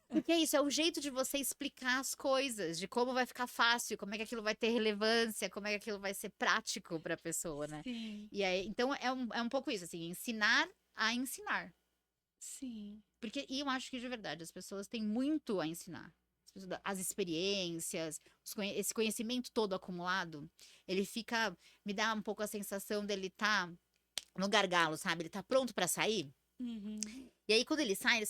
Porque é isso, é o jeito de você explicar as coisas, de como vai ficar fácil, como é que aquilo vai ter relevância, como é que aquilo vai ser prático para a pessoa, né? Sim. E aí, então é um pouco isso, assim, ensinar a ensinar. Sim. E eu acho que de verdade as pessoas têm muito a ensinar. As experiências, esse conhecimento todo acumulado, ele fica, me dá um pouco a sensação dele tá no gargalo, sabe? Ele tá pronto para sair. Uhum. E aí, quando ele sai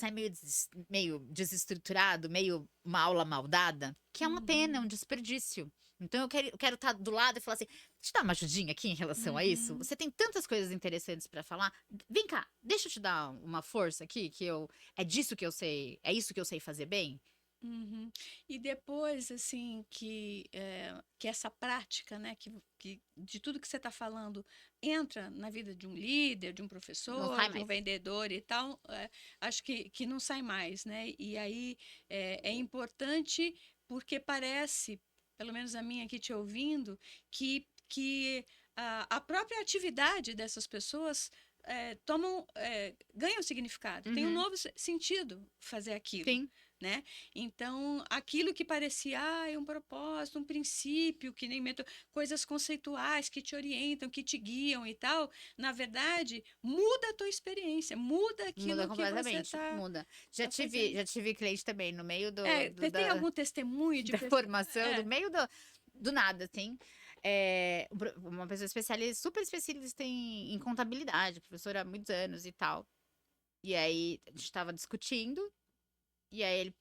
meio desestruturado, meio uma aula mal dada, que é uma pena, é Uhum. um desperdício. Então, eu quero estar do lado e falar assim: te dar uma ajudinha aqui em relação a isso? Uhum. Você tem tantas coisas interessantes para falar. Vem cá, deixa eu te dar uma força aqui, é disso que eu sei, é isso que eu sei fazer bem. Uhum. E depois, assim, que essa prática, né, que de tudo que você está falando entra na vida de um líder, de um Não professor, sai de um mais. vendedor e tal, acho que não sai mais, né? E aí é importante porque parece, pelo menos a minha aqui te ouvindo, que a própria atividade dessas pessoas ganha um significado, tem um Uhum. novo sentido fazer aquilo, Sim. né? Então, aquilo que parecia é um propósito, um princípio, que nem coisas conceituais que te orientam, que te guiam e tal, na verdade, muda a tua experiência, muda Muda aquilo que você completamente, está muda. Já tá tive, fazendo. já tive cliente também no meio Tem algum testemunho de da pessoa? formação, no meio do nada, assim. Uma pessoa especialista, super especialista em contabilidade, professora há muitos anos e tal. E aí, a gente tava discutindo, e aí ele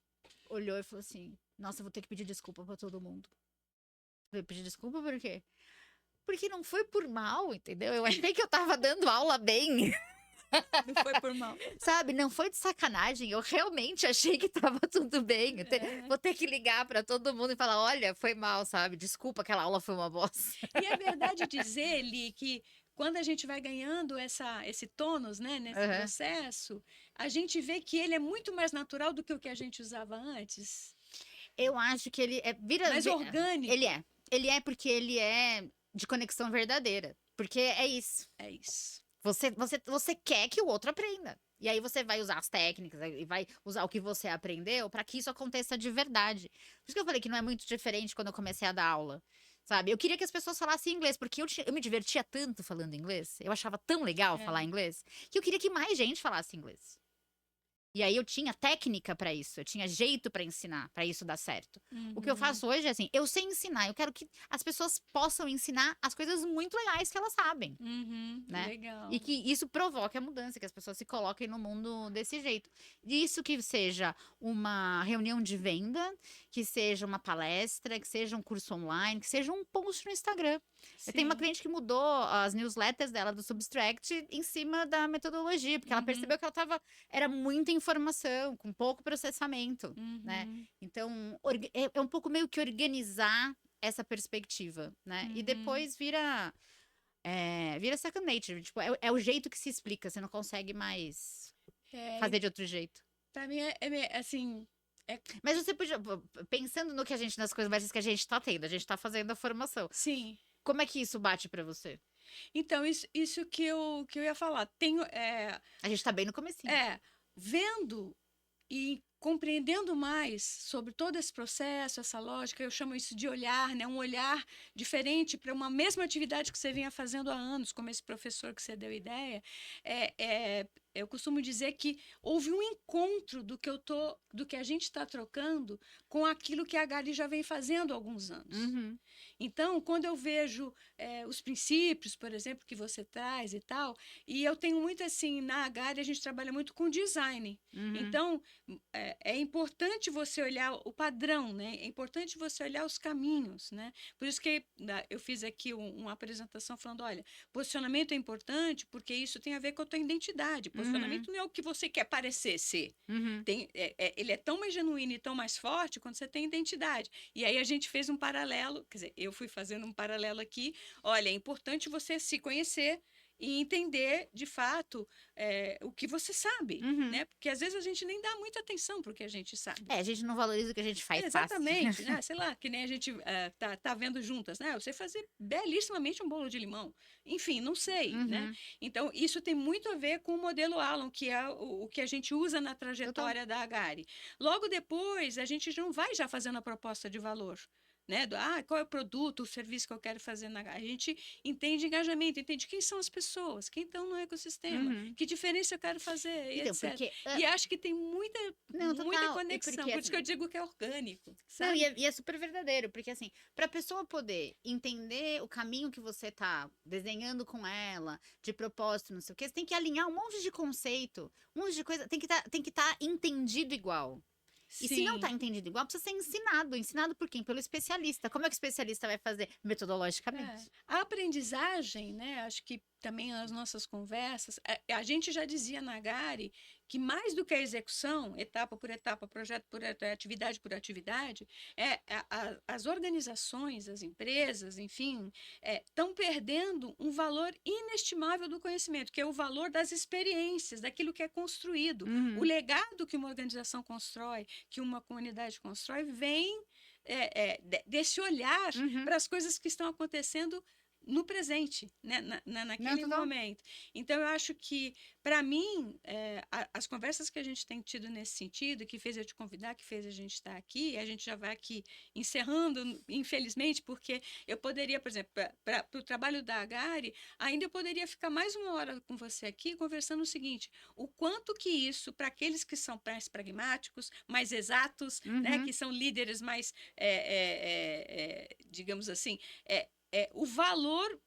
olhou e falou assim: nossa, eu vou ter que pedir desculpa pra todo mundo. Eu falei: pedir desculpa por quê? Porque não foi por mal, entendeu? Eu achei que eu tava dando aula bem. Não foi por mal. Sabe, não foi de sacanagem, eu realmente achei que estava tudo bem. É. Vou ter que ligar para todo mundo e falar: olha, foi mal, sabe? Desculpa, aquela aula foi uma bosta. E é verdade dizer, Li, que quando a gente vai ganhando esse tônus, né, nesse Aham. processo, a gente vê que ele é muito mais natural do que o que a gente usava antes, Eu acho que ele mais ele orgânico. é. Ele é porque ele é de conexão verdadeira. Porque é isso. É isso. Você quer que o outro aprenda. E aí você vai usar as técnicas e vai usar o que você aprendeu para que isso aconteça de verdade. Por isso que eu falei que não é muito diferente quando eu comecei a dar aula. Sabe? Eu queria que as pessoas falassem inglês, porque eu me divertia tanto falando inglês. Eu achava tão legal É. falar inglês, que eu queria que mais gente falasse inglês. E aí eu tinha técnica pra isso, eu tinha jeito pra ensinar, pra isso dar certo. O que eu Uhum. faço hoje é assim, eu sei ensinar, eu quero que as pessoas possam ensinar as coisas muito legais que elas sabem, Uhum. né? E Legal. que isso provoque a mudança, que as pessoas se coloquem no mundo desse jeito. Isso que seja uma reunião de venda, que seja uma palestra, que seja um curso online, que seja um post no Instagram. Eu tenho uma Sim. cliente que mudou as newsletters dela do Substract em cima da metodologia, porque ela Uhum. percebeu que ela tava, era muita informação, com pouco processamento, né? Uhum. Então, é um pouco meio que organizar essa perspectiva, né? E Uhum. depois vira second nature, tipo, é o jeito que se explica, você não consegue mais É, fazer de outro jeito. pra mim assim, é, Mas você podia, pensando no que a gente, nas conversas que a gente tá tendo, a gente tá fazendo a formação, sim. como é que isso bate pra você? Então, isso que eu ia falar. Tenho, A gente tá bem no comecinho. vendo e compreendendo mais sobre todo esse processo, essa lógica, eu chamo isso de olhar, né? Um olhar diferente para uma mesma atividade que você vinha fazendo há anos, como esse professor que você deu ideia. Eu costumo dizer que houve um encontro do que a gente está trocando com aquilo que a Gali já vem fazendo há alguns anos. Uhum, Então, quando eu vejo os princípios, por exemplo, que você traz e tal, e eu tenho muito assim, na Agari a gente trabalha muito com design. uhum. Então, é importante você olhar o padrão, né? É importante você olhar os caminhos, né? Por isso que eu fiz aqui uma apresentação falando, olha, posicionamento é importante porque isso tem a ver com a tua identidade. Uhum, Posicionamento não é o que você quer parecer ser. uhum. Ele é tão mais genuíno e tão mais forte quando você tem identidade. E aí a gente fez um paralelo, quer dizer, eu fui fazendo um paralelo aqui. Olha, é importante você se conhecer e entender, de fato, o que você sabe, Uhum. né? Porque às vezes a gente nem dá muita atenção para o que a gente sabe. É, a gente não valoriza o que a gente faz fácil. Exatamente, né? Sei lá, que nem a gente tá vendo juntas, né? Eu sei fazer belíssimamente um bolo de limão. Enfim, não sei, né? Uhum. Então, isso tem muito a ver com o modelo Alan, que é o que a gente usa na Total. trajetória da Agari. Logo depois, a gente não vai já fazendo a proposta de valor. Né? Qual é o produto, o serviço que eu quero fazer na Agari? A gente entende engajamento, entende quem são as pessoas, quem estão no ecossistema, Uhum. que diferença eu quero fazer, e Então, etc. porque. E acho que tem muita Não, muita total. E conexão. porque Por isso que eu assim. digo que é orgânico, Não, sabe? e é super verdadeiro, porque assim, pra pessoa poder entender o caminho que você tá desenhando com ela, de propósito, não sei o quê, você tem que alinhar um monte de conceito, um monte de coisa, tem que tá entendido igual. E se não tá Sim. entendido igual, precisa ser ensinado. Ensinado por quem? Pelo especialista. Como é que o especialista vai fazer? É. Metodologicamente. A aprendizagem, né? Acho que também as nossas conversas, a gente já dizia na Gari que mais do que a execução, etapa por etapa, projeto por atividade por atividade, as organizações, as empresas, enfim, estão perdendo um valor inestimável do conhecimento, que é o valor das experiências, daquilo que é construído. O Uhum, legado que uma organização constrói, que uma comunidade constrói, vem desse olhar uhum. para as coisas que estão acontecendo no presente, né? Não, Naquele total. momento. Então, eu acho que, para mim, as conversas que a gente tem tido nesse sentido, que fez eu te convidar, que fez a gente estar aqui, a gente já vai aqui encerrando, infelizmente, porque eu poderia, por exemplo, para o trabalho da Agari, ainda eu poderia ficar mais uma hora com você aqui conversando o seguinte: o quanto que isso, para aqueles que são mais pragmáticos, mais exatos, né, Uhum. que são líderes mais, digamos assim, o valor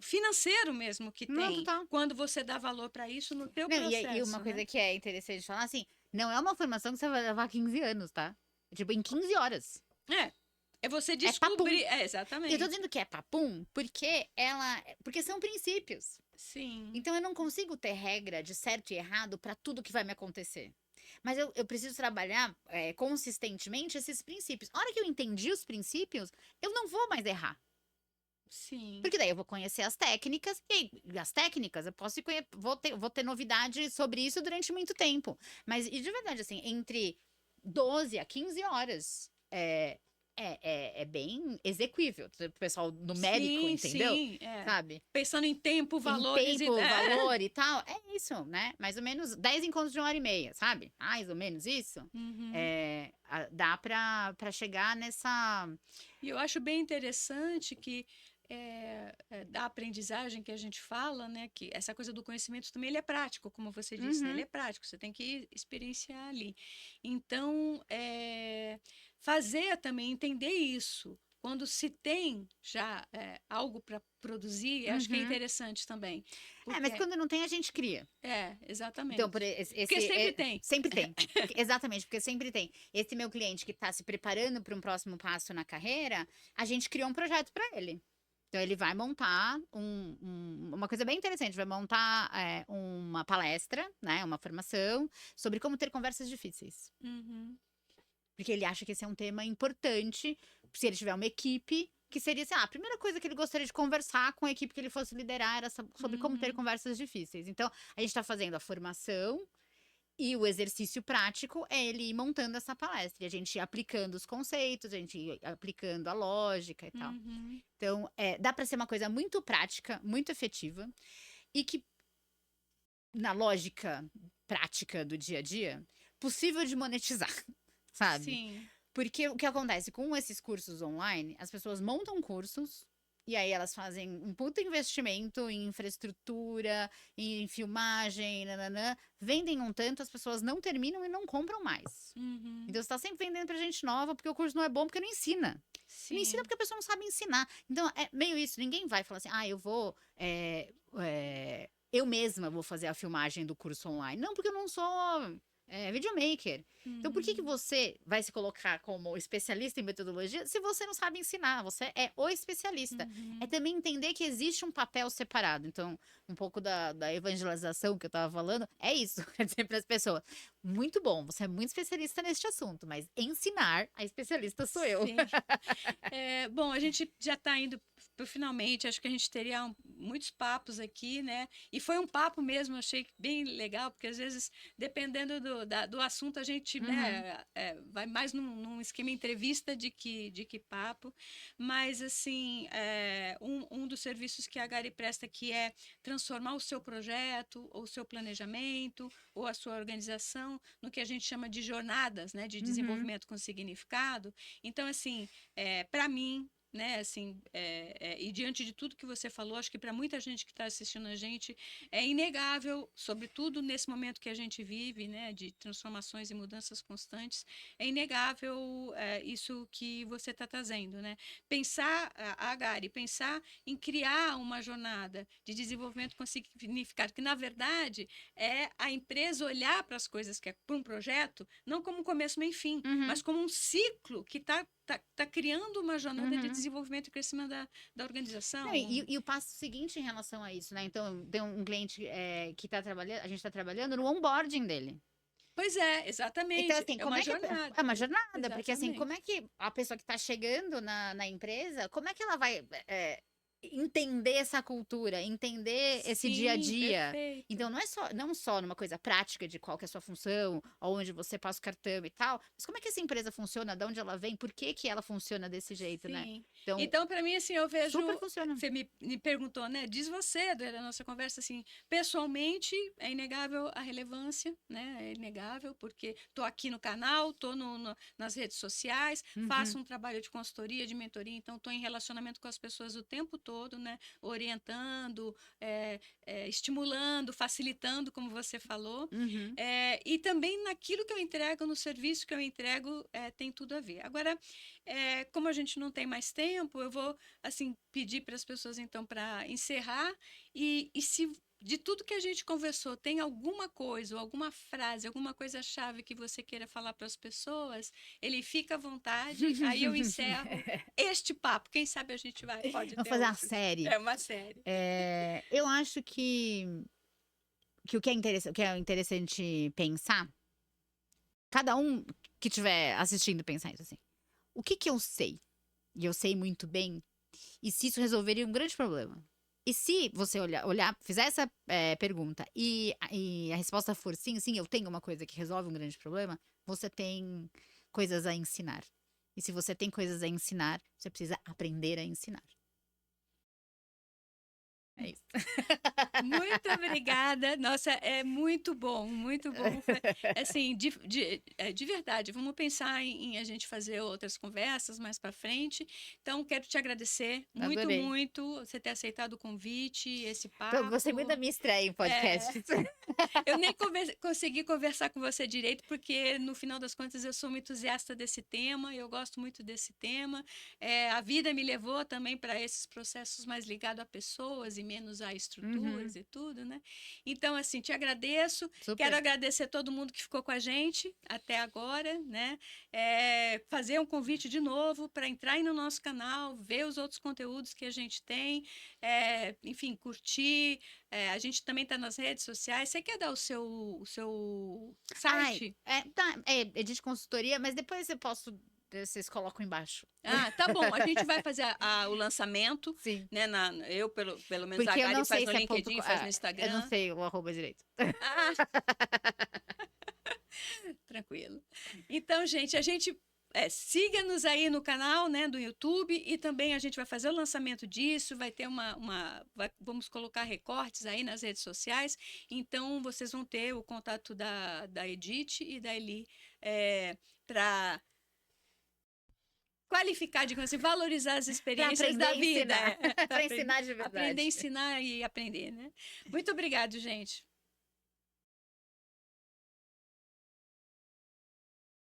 financeiro mesmo que Não, tem total. quando você dá valor para isso no teu Não, e uma processo, né? coisa que é interessante falar, assim, não é uma formação que você vai levar 15 anos, tá? Tipo, em 15 horas. É, é você É papum. descobrir, E eu tô exatamente. dizendo que é papum porque são princípios. Sim, Então eu não consigo ter regra de certo e errado pra tudo que vai me acontecer. Mas eu preciso trabalhar consistentemente esses princípios. A hora que eu entendi os princípios, eu não vou mais errar. sim. Porque daí eu vou conhecer as técnicas, e aí, as técnicas, eu posso vou ter novidade sobre isso durante muito tempo. Mas, e de verdade, assim, entre 12 a 15 horas é bem execuível. O pessoal numérico, Sim, entendeu? sim, Sabe? pensando em tempo, Em valores e tempo, valor e tal. É isso, né? Mais ou menos 10 encontros de 1 hora e meia, sabe? Mais ou menos isso. Uhum. Dá pra chegar nessa. E eu acho bem interessante que da aprendizagem que a gente fala, né? Que essa coisa do conhecimento também ele é prático, como você disse, né? Ele é prático, você tem que experienciar ali. Então, fazer também, entender isso. Quando se tem já algo para produzir, acho que é Uhum. interessante também. Mas Porque, quando não tem, a gente cria. Então, exatamente. Porque esse sempre tem. sempre tem. Exatamente, porque sempre tem. Esse meu cliente que está se preparando para um próximo passo na carreira, a gente criou um projeto para ele. Então, ele vai montar uma coisa bem interessante, vai montar uma palestra, né, uma formação sobre como ter conversas difíceis. Uhum. Porque ele acha que esse é um tema importante, se ele tiver uma equipe, que seria assim, a primeira coisa que ele gostaria de conversar com a equipe que ele fosse liderar era sobre como ter conversas difíceis. Então, a gente está fazendo a formação e o exercício prático é ele ir montando essa palestra. E a gente ir aplicando os conceitos, a gente ir aplicando a lógica e tal. Uhum. Então, dá para ser uma coisa muito prática, muito efetiva, e que, na lógica prática do dia a dia, possível de monetizar, sabe? Sim. Porque o que acontece com esses cursos online, as pessoas montam cursos e aí elas fazem um puta investimento em infraestrutura, em filmagem, nananã, vendem um tanto, as pessoas não terminam e não compram mais. Uhum. Então você tá sempre vendendo pra gente nova, porque o curso não é bom, porque não ensina. Não ensina Sim. porque a pessoa não sabe ensinar. Então é meio isso, ninguém vai falar assim, eu vou. Eu mesma vou fazer a filmagem do curso online. Não, porque eu não sou videomaker. Então, por que Uhum. você vai se colocar como especialista em metodologia se você não sabe ensinar? Você é o especialista. É Uhum. também entender que existe um papel separado. Então, um pouco da evangelização que eu estava falando é isso. Quer dizer para as pessoas: muito bom, você é muito especialista neste assunto, mas ensinar, a especialista sou eu. Sim. Bom, a gente já está indo para finalmente. Acho que a gente teria muitos papos aqui, né? E foi um papo mesmo, achei bem legal, porque às vezes, dependendo do assunto, a gente Uhum. né, vai mais num esquema entrevista de que papo. Mas, assim, um dos serviços que a Gari presta que é transformar o seu projeto, ou o seu planejamento, ou a sua organização, no que a gente chama de jornadas, né, de Uhum. desenvolvimento com significado. Então, assim, para mim, né, assim, e diante de tudo que você falou, acho que para muita gente que está assistindo a gente, é inegável, sobretudo nesse momento que a gente vive, né, de transformações e mudanças constantes, é inegável isso que você está trazendo, né? Pensar, a Gari, pensar em criar uma jornada de desenvolvimento com significado, que na verdade é a empresa olhar para as coisas que é para um projeto, não como um começo, meio e fim, Uhum. mas como um ciclo que está criando uma jornada de Uhum. desenvolvimento e crescimento da Não, organização. e o passo seguinte em relação a isso, né? Então, tem um cliente que tá trabalhando, a gente tá trabalhando no onboarding dele. Pois é, Então, exatamente. assim, É como uma é que jornada. é uma jornada? Porque, assim, como é Exatamente. que a pessoa que tá chegando na empresa, como é que ela vai entender essa cultura, entender esse dia a Sim, dia? perfeito. Então, não só numa coisa prática de qual que é a sua função, onde você passa o cartão e tal, mas como é que essa empresa funciona, de onde ela vem, por que que ela funciona desse jeito, né? Sim. Então, Então, para mim, assim, eu vejo. super funciona. Você me perguntou, né? Diz você, da nossa conversa, assim, pessoalmente, é inegável a relevância, né? É inegável, porque estou aqui no canal, estou nas redes sociais, Uhum. faço um trabalho de consultoria, de mentoria, então estou em relacionamento com as pessoas o tempo todo, né? Orientando, estimulando, facilitando, como você falou. Uhum. E também naquilo que eu entrego, no serviço que eu entrego, tem tudo a ver. Agora, como a gente não tem mais tempo, eu vou assim pedir para as pessoas então para encerrar e se de tudo que a gente conversou tem alguma coisa ou alguma frase, alguma coisa chave que você queira falar para as pessoas, ele fica à vontade. Aí eu encerro este papo. Quem sabe a gente pode Vamos ter fazer uma outros. série. É uma série. Eu acho que o que é interessante pensar, cada um que estiver assistindo pensar isso assim. O que eu sei? E eu sei muito bem, e se isso resolveria um grande problema? E se você fizer essa pergunta e a resposta for sim, sim, eu tenho uma coisa que resolve um grande problema, você tem coisas a ensinar. E se você tem coisas a ensinar, você precisa aprender a ensinar. É isso. Muito obrigada. Nossa, é muito bom, muito bom. Assim, de verdade, vamos pensar em a gente fazer outras conversas mais para frente. Então, quero te agradecer muito, Adorei. muito você ter aceitado o convite, esse Então, gostei muito da papo. minha estreia em É, podcast. eu nem consegui conversar com você direito, porque no final das contas eu sou uma entusiasta desse tema, eu gosto muito desse tema. A vida me levou também para esses processos mais ligados a pessoas e menos a Uhum, estruturas e tudo, né? Então, assim, te agradeço. Quero super. agradecer todo mundo que ficou com a gente até agora, né? Fazer um convite de novo para entrar aí no nosso canal, ver os outros conteúdos que a gente tem, enfim, curtir. A gente também está nas redes sociais. Você quer dar o seu Ai, site? tá, é de consultoria, mas depois eu posso, vocês colocam embaixo. Ah, tá bom. A gente vai fazer o lançamento, Sim, né? Eu, pelo menos, a porque eu Gari não faz sei no se é ponto, LinkedIn, faz no eu não Instagram. sei o arroba direito. Ah, tranquilo. Então, gente, siga-nos aí no canal, né, do YouTube e também a gente vai fazer o lançamento disso, vai ter vamos colocar recortes aí nas redes sociais, então vocês vão ter o contato da Edith e da Eli para qualificar, digamos assim, valorizar as Para experiências aprender da e vida. ensinar. Para ensinar de Aprender, verdade. ensinar e aprender, né? Muito obrigado, gente.